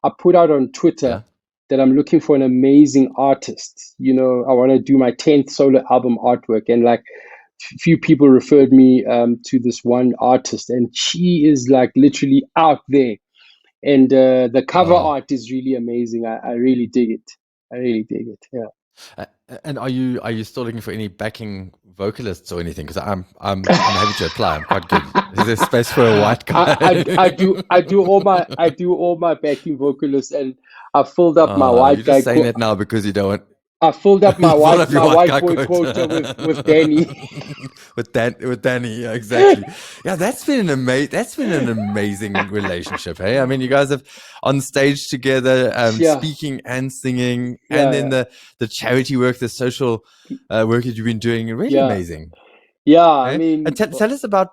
Speaker 1: I put out on Twitter
Speaker 2: Yeah.
Speaker 1: that I'm looking for an amazing artist. I want to do my 10th solo album artwork, and like few people referred me to this one artist, and she is like literally out there. And the cover
Speaker 2: Wow.
Speaker 1: art is really amazing. I really dig it. I really dig it. Yeah.
Speaker 2: Uh, and are you still looking for any backing vocalists or anything? Because I'm happy to apply. I'm quite good. Is there space for a white
Speaker 1: I
Speaker 2: guy?
Speaker 1: do I do all my backing vocalists, and I filled up my
Speaker 2: You're
Speaker 1: white
Speaker 2: just
Speaker 1: guy.
Speaker 2: saying that now because you don't want.
Speaker 1: I filled up my
Speaker 2: You filled up your
Speaker 1: white
Speaker 2: guy
Speaker 1: boy quota with Danny.
Speaker 2: with Danny, yeah, exactly. Yeah, that's been an amazing relationship. Hey, I mean, you guys have on stage together,
Speaker 1: Yeah,
Speaker 2: speaking and singing, and then
Speaker 1: yeah,
Speaker 2: the charity work, the social work that you've been doing, really
Speaker 1: yeah,
Speaker 2: amazing.
Speaker 1: yeah. I
Speaker 2: Hey, and
Speaker 1: mean,
Speaker 2: tell us about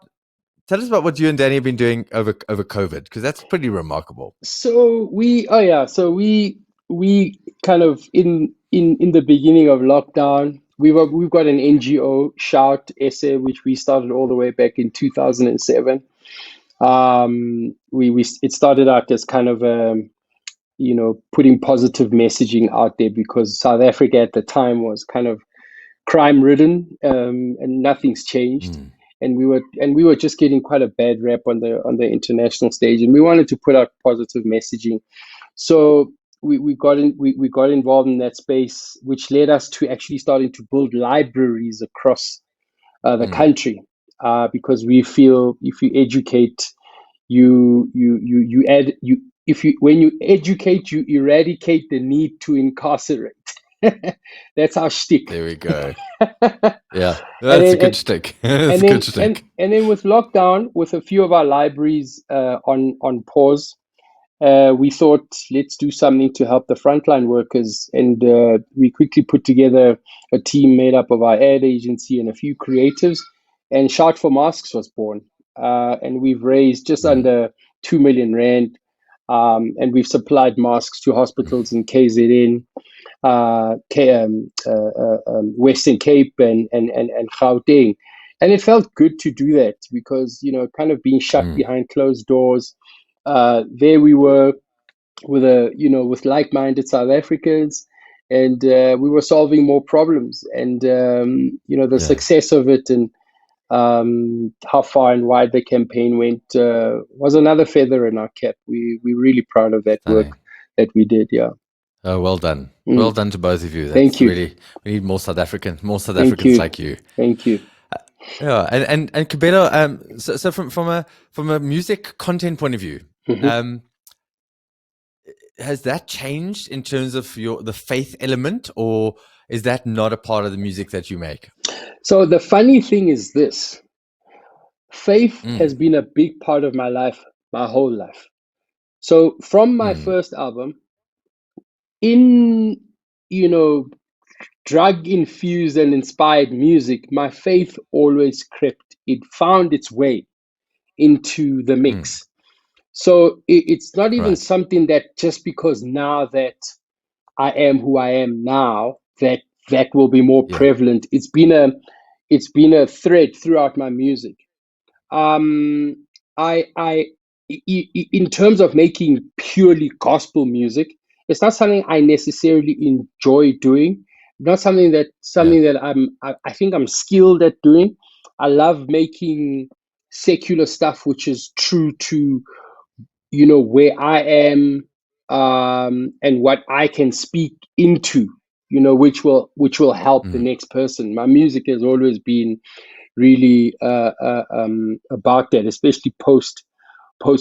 Speaker 2: what you and Danny have been doing over COVID, because that's pretty remarkable.
Speaker 1: so we kind of in the beginning of lockdown, we've got an NGO Shout essay which we started all the way back in 2007. We it started out as kind of putting positive messaging out there because South Africa at the time was kind of crime ridden, and nothing's changed.
Speaker 2: Mm,
Speaker 1: And we were just getting quite a bad rap on the international stage, and we wanted to put out positive messaging. So we got involved in that space, which led us to actually starting to build libraries across the
Speaker 2: mm,
Speaker 1: country, because we feel if you educate, you add you if you when you educate, you eradicate the need to incarcerate. That's our shtick.
Speaker 2: there we go. Yeah,
Speaker 1: and
Speaker 2: that's a
Speaker 1: then
Speaker 2: good
Speaker 1: and,
Speaker 2: shtick.
Speaker 1: and
Speaker 2: That's a
Speaker 1: then
Speaker 2: good
Speaker 1: and,
Speaker 2: shtick.
Speaker 1: and then with lockdown, with a few of our libraries on pause, we thought, let's do something to help the frontline workers, and we quickly put together a team made up of our ad agency and a few creatives, and Shout for Masks was born. And we've raised just
Speaker 2: Mm,
Speaker 1: under 2 million rand, and we've supplied masks to hospitals in KZN, Western Cape, and Gauteng. And it felt good to do that because, kind of being shut
Speaker 2: mm,
Speaker 1: behind closed doors. There we were with like-minded South Africans, and we were solving more problems. And the
Speaker 2: yeah,
Speaker 1: success of it, and how far and wide the campaign went, was another feather in our cap. We're really proud of that work
Speaker 2: stunning.
Speaker 1: that we did. Yeah.
Speaker 2: Oh, well done. Well
Speaker 1: Mm.
Speaker 2: done to both of you.
Speaker 1: Thank
Speaker 2: That's
Speaker 1: you.
Speaker 2: really, we need more South
Speaker 1: Thank
Speaker 2: Africans
Speaker 1: you.
Speaker 2: like you.
Speaker 1: Thank you.
Speaker 2: Yeah, and Kabelo, so from a music content point of view,
Speaker 1: Mhm.
Speaker 2: um, has that changed in terms of the faith element, or is that not a part of the music that you make?
Speaker 1: So the funny thing is this: faith has
Speaker 2: Mm,
Speaker 1: been a big part of my life, my whole life. So from my
Speaker 2: mm,
Speaker 1: first album, in you know drug infused and inspired music, my faith always crept. It found its way into the
Speaker 2: mm,
Speaker 1: mix. So it's not even
Speaker 2: right.
Speaker 1: something that just because now that I am who I am now, that will be more
Speaker 2: Yeah.
Speaker 1: prevalent. It's been a thread throughout my music. Um, I in terms of making purely gospel music, it's not something I necessarily enjoy doing. Not
Speaker 2: Yeah.
Speaker 1: something that I think I'm skilled at doing. I love making secular stuff which is true to where I am, and what I can speak into, which will help the
Speaker 2: Mm,
Speaker 1: next person. My music has always been really about that, especially post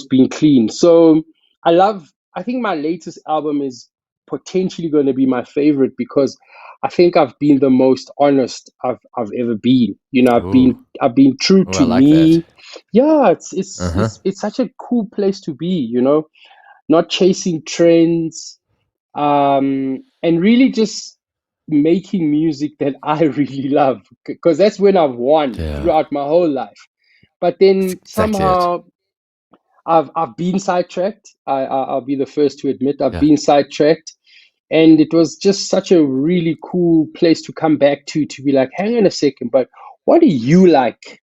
Speaker 1: being clean. So I think my latest album is potentially going to be my favorite because I think I've been the most honest I've ever been. I've
Speaker 2: ooh,
Speaker 1: been I've been true
Speaker 2: oh, I
Speaker 1: to
Speaker 2: like that.
Speaker 1: me. Yeah, it's
Speaker 2: Uh
Speaker 1: it's
Speaker 2: huh.
Speaker 1: it's it's such a cool place to be, not chasing trends, and really just making music that I really love, because that's when I've won
Speaker 2: Yeah,
Speaker 1: throughout my whole life. But
Speaker 2: that's
Speaker 1: then
Speaker 2: exactly it.
Speaker 1: somehow I've been sidetracked. I'll be the first to admit I've
Speaker 2: Yeah,
Speaker 1: been sidetracked, and it was just such a really cool place to come back to be like, hang on a second, but what do you like?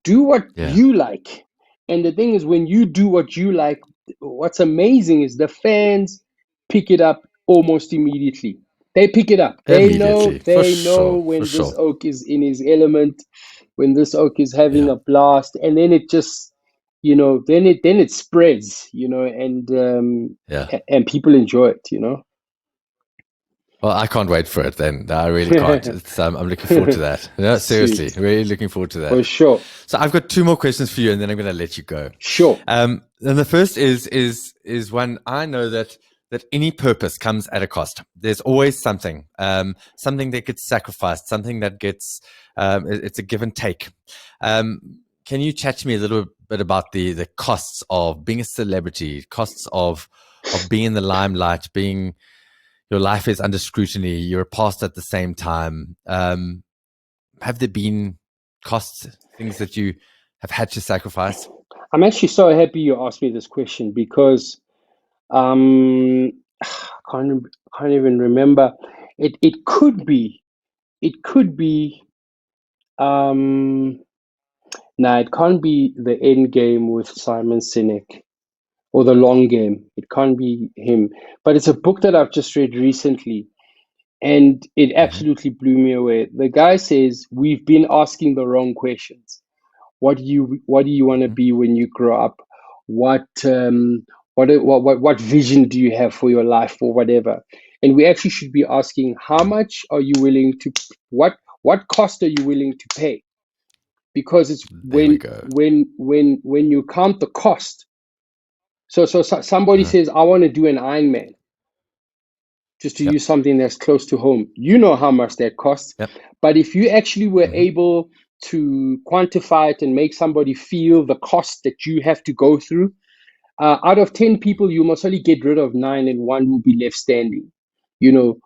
Speaker 1: Do what
Speaker 2: yeah,
Speaker 1: you like. And the thing is, when you do what you like, what's amazing is the fans pick it up almost immediately. They pick it up. They know
Speaker 2: immediately,
Speaker 1: they know
Speaker 2: for
Speaker 1: when this
Speaker 2: sure.
Speaker 1: oak is in his element, when this oak is having
Speaker 2: Yeah,
Speaker 1: a blast, and then it just, then it spreads,
Speaker 2: yeah.
Speaker 1: and people enjoy it.
Speaker 2: Well, I can't wait for it then. I really can't. I'm looking forward to that. Yeah, seriously,
Speaker 1: Sweet.
Speaker 2: really looking forward to
Speaker 1: For
Speaker 2: that.
Speaker 1: sure.
Speaker 2: So I've got two more questions for you, and then I'm going to let you go.
Speaker 1: Sure.
Speaker 2: And the first is one I know that that any purpose comes at a cost. There's always something, something that gets sacrificed, something that gets, it's a give and take. Can you chat to me a little bit about the costs of being a celebrity, costs of being in the limelight, being your life is under scrutiny, you're a pastor at the same time. Have there been costs, things that you have had to sacrifice?
Speaker 1: I'm actually so happy you asked me this question because can't can't even remember. It could be um nah, it can't be the end game with Simon Sinek or the long game. It can't be him. But it's a book that I've just read recently and it
Speaker 2: Mm-hmm.
Speaker 1: absolutely blew me away. The guy says we've been asking the wrong questions. What do you want to
Speaker 2: Mm-hmm.
Speaker 1: be when you grow up? What what vision do you have for your life or whatever? And we actually should be asking how much are you willing to what cost are you willing to pay? Because it's
Speaker 2: There we go.
Speaker 1: when you count the cost. So somebody
Speaker 2: Uh-huh.
Speaker 1: says I want to do an Ironman, just to
Speaker 2: Yep.
Speaker 1: use something that's close to home. You know how much that costs.
Speaker 2: Yep.
Speaker 1: But if you actually were
Speaker 2: Mm-hmm.
Speaker 1: able to quantify it and make somebody feel the cost that you have to go through, out of 10 people, you must only get rid of nine and one will be left standing, you know,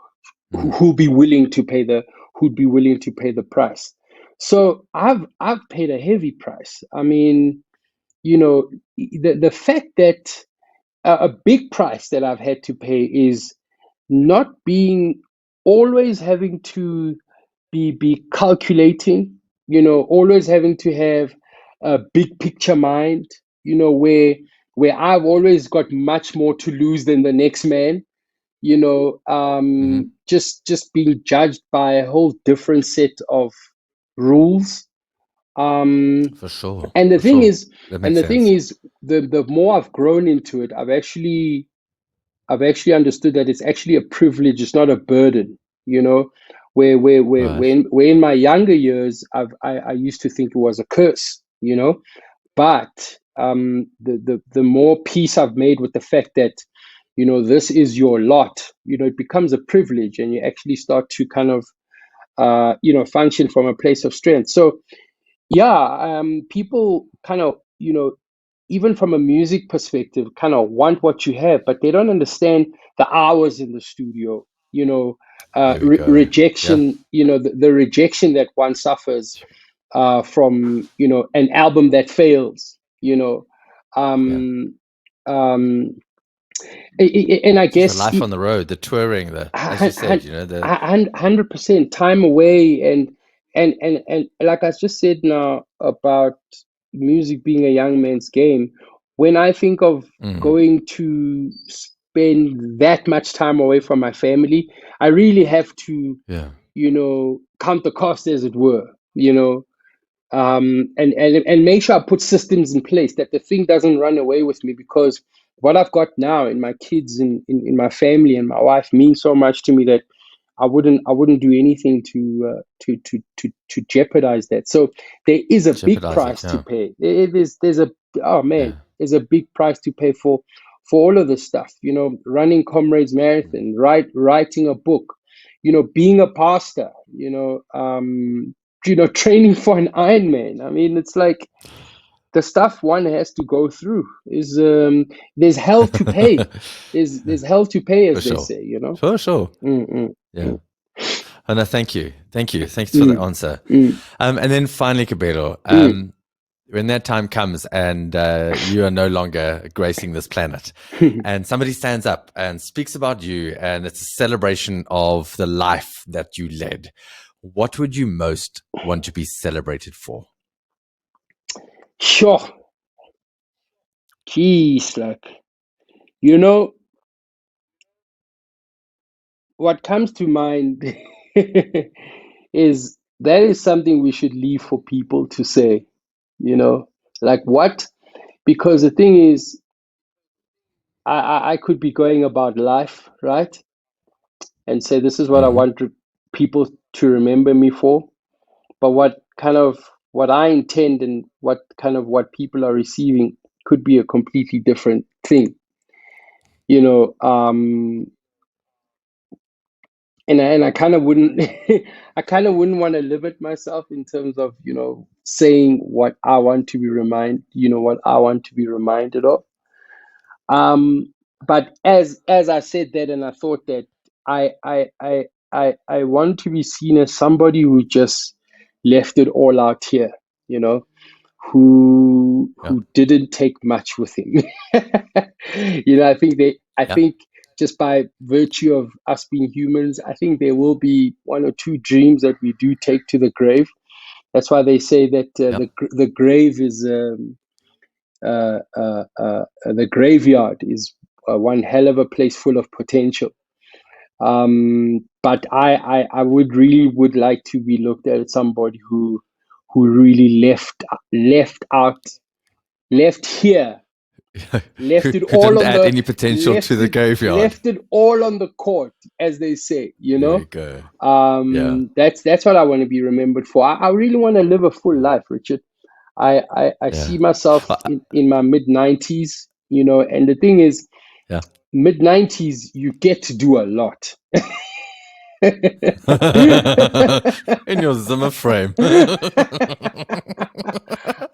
Speaker 2: Mm-hmm.
Speaker 1: who'll be willing to pay the price. So I've paid a heavy price. I mean, the fact that a big price that I've had to pay is not being always having to be calculating, always having to have a big picture mind, where I've always got much more to lose than the next man,
Speaker 2: Mm-hmm.
Speaker 1: just being judged by a whole different set of rules. Um,
Speaker 2: For sure.
Speaker 1: and the
Speaker 2: For
Speaker 1: thing
Speaker 2: sure.
Speaker 1: is,
Speaker 2: That
Speaker 1: and
Speaker 2: makes
Speaker 1: the thing
Speaker 2: sense.
Speaker 1: is, the more I've grown into it, I've actually understood that it's actually a privilege. It's not a burden. You know,
Speaker 2: Right.
Speaker 1: where in my younger years, I used to think it was a curse. But the more peace I've made with the fact that this is your lot. It becomes a privilege, and you actually start to kind of function from a place of strength. So yeah, people kind of, even from a music perspective, kind of want what you have, but they don't understand the hours in the studio,
Speaker 2: There we go. Yeah.
Speaker 1: rejection, the rejection that one suffers from, an album that fails,
Speaker 2: Yeah.
Speaker 1: um, um, and I
Speaker 2: Just the
Speaker 1: guess
Speaker 2: life on the road, the touring, as you said,
Speaker 1: 100% time away and like I just said now about music being a young man's game. When I think of
Speaker 2: mm,
Speaker 1: going to spend that much time away from my family, I really have to,
Speaker 2: yeah,
Speaker 1: count the cost, as it were, and make sure I put systems in place that the thing doesn't run away with me, because what I've got now in my kids and in my family and my wife means so much to me that I wouldn't do anything to jeopardize that. So there is a big
Speaker 2: jeopardize it.
Speaker 1: price to
Speaker 2: Yeah.
Speaker 1: pay. There's a oh man,
Speaker 2: Yeah.
Speaker 1: there's a big price to pay for all of this stuff. Running Comrades Marathon, writing a book, being a pastor, training for an Ironman. I mean, it's like the stuff one has to go through is there's hell to pay. There's hell to pay,
Speaker 2: For
Speaker 1: as they
Speaker 2: sure.
Speaker 1: say.
Speaker 2: For sure.
Speaker 1: Mm, mm,
Speaker 2: Yeah.
Speaker 1: mm,
Speaker 2: And thank you. Thank you. Thanks for the
Speaker 1: mm,
Speaker 2: answer.
Speaker 1: mm,
Speaker 2: And then finally, Kabelo,
Speaker 1: mm.
Speaker 2: when that time comes and you are no longer gracing this planet, and somebody stands up and speaks about you, and it's a celebration of the life that you led, what would you most want to be celebrated for?
Speaker 1: Sure. Jeez, like, you know, what comes to mind is that is something we should leave for people to say, like what? Because the thing is, I could be going about life, right? And say, this is what I
Speaker 2: Mm-hmm.
Speaker 1: want people to remember me for. But what I intend and what people are receiving could be a completely different thing. you know, and I kind of wouldn't I kind of wouldn't want to limit myself in terms of, saying what I want to be what I want to be reminded of. But as I said that, and I thought that I want to be seen as somebody who just left it all out here, who didn't take much with him. I think just by virtue of us being humans, I think there will be one or two dreams that we do take to the grave. That's why they say that the grave is the graveyard is one hell of a place full of potential. But I would like to be looked at as somebody who really left here. Left it all
Speaker 2: didn't
Speaker 1: on
Speaker 2: add any potential to the graveyard.
Speaker 1: Left it all on the court, as they say.
Speaker 2: There you go.
Speaker 1: That's what I want to be remembered for. I really want to live a full life, Richard. I see myself in my mid-90s, and the thing is, mid-90s, you get to do a lot.
Speaker 2: In your Zimmer frame.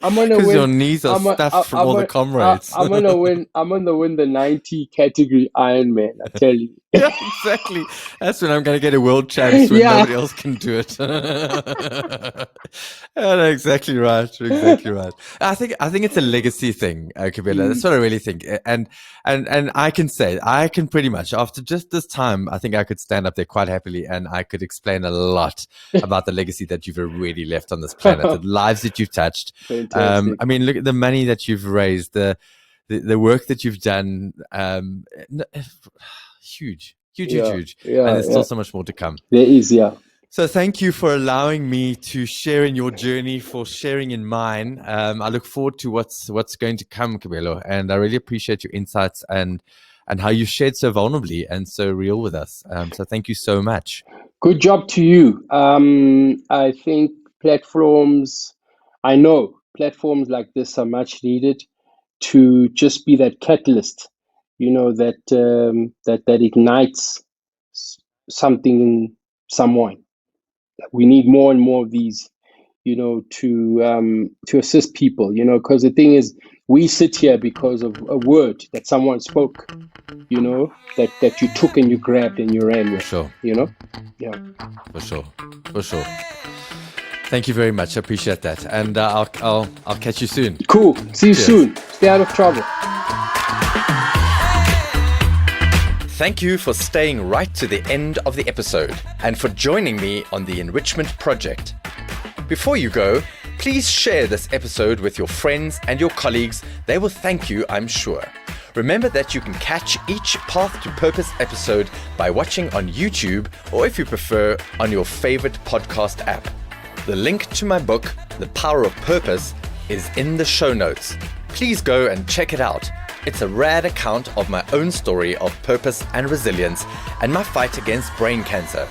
Speaker 1: I'm gonna win.
Speaker 2: Your knees are stuffed from all the comrades.
Speaker 1: I'm gonna win the 90 category Ironman, I tell you.
Speaker 2: Yeah, exactly. That's when I'm gonna get a world champs when nobody else can do it. No, exactly right. Exactly right. I think it's a legacy thing, Kabelo. That's what I really think. And I can say I can pretty much, after just this time, I think I could stand up there quite happily and I could explain a lot about the legacy that you've already left on this planet, the lives that you've touched. I mean, look at the money that you've raised, the work that you've done. Huge. And there's still so much more to come.
Speaker 1: There is, yeah.
Speaker 2: So thank you for allowing me to share in your journey, for sharing in mine. I look forward to what's going to come, Kabelo, and I really appreciate your insights and how you shared so vulnerably and so real with us. So thank you so much.
Speaker 1: Good job to you. I think I know platforms like this are much needed to just be that catalyst, that ignites something in someone. We need more and more of these, to assist people, because the thing is, we sit here because of a word that someone spoke, that you took and you grabbed and you ran with.
Speaker 2: For sure.
Speaker 1: Yeah.
Speaker 2: For sure. Thank you very much. I appreciate that. And I'll catch you soon.
Speaker 1: Cool. See you soon. Stay out of trouble.
Speaker 2: Thank you for staying right to the end of the episode and for joining me on the Enrichment Project. Before you go, please share this episode with your friends and your colleagues. They will thank you, I'm sure. Remember that you can catch each Path to Purpose episode by watching on YouTube or, if you prefer, on your favorite podcast app. The link to my book, The Power of Purpose, is in the show notes. Please go and check it out. It's a rad account of my own story of purpose and resilience and my fight against brain cancer.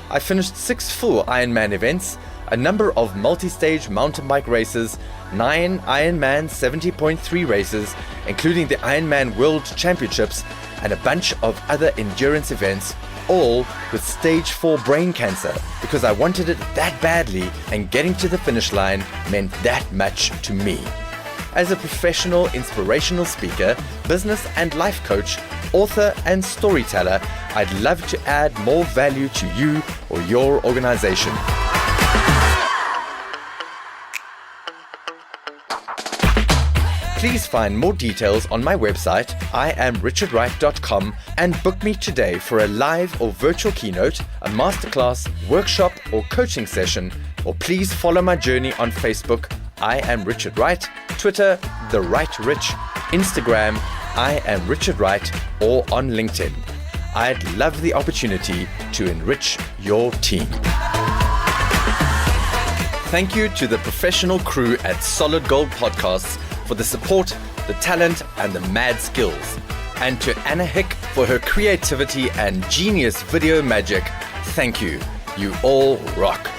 Speaker 2: I finished 6 full Ironman events, a number of multi-stage mountain bike races, 9 Ironman 70.3 races, including the Ironman World Championships, and a bunch of other endurance events, all with stage 4 brain cancer, because I wanted it that badly and getting to the finish line meant that much to me. As a professional inspirational speaker, business and life coach, author and storyteller, I'd love to add more value to you or your organization. Please find more details on my website, iamrichardwright.com, and book me today for a live or virtual keynote, a masterclass, workshop, or coaching session, or please follow my journey on Facebook, I Am Richard Wright, Twitter, The Right Rich, Instagram, I Am Richard Wright, or on LinkedIn. I'd love the opportunity to enrich your team. Thank you to the professional crew at Solid Gold Podcasts for the support, the talent, and the mad skills. And to Anna Hick for her creativity and genius video magic. Thank you. You all rock.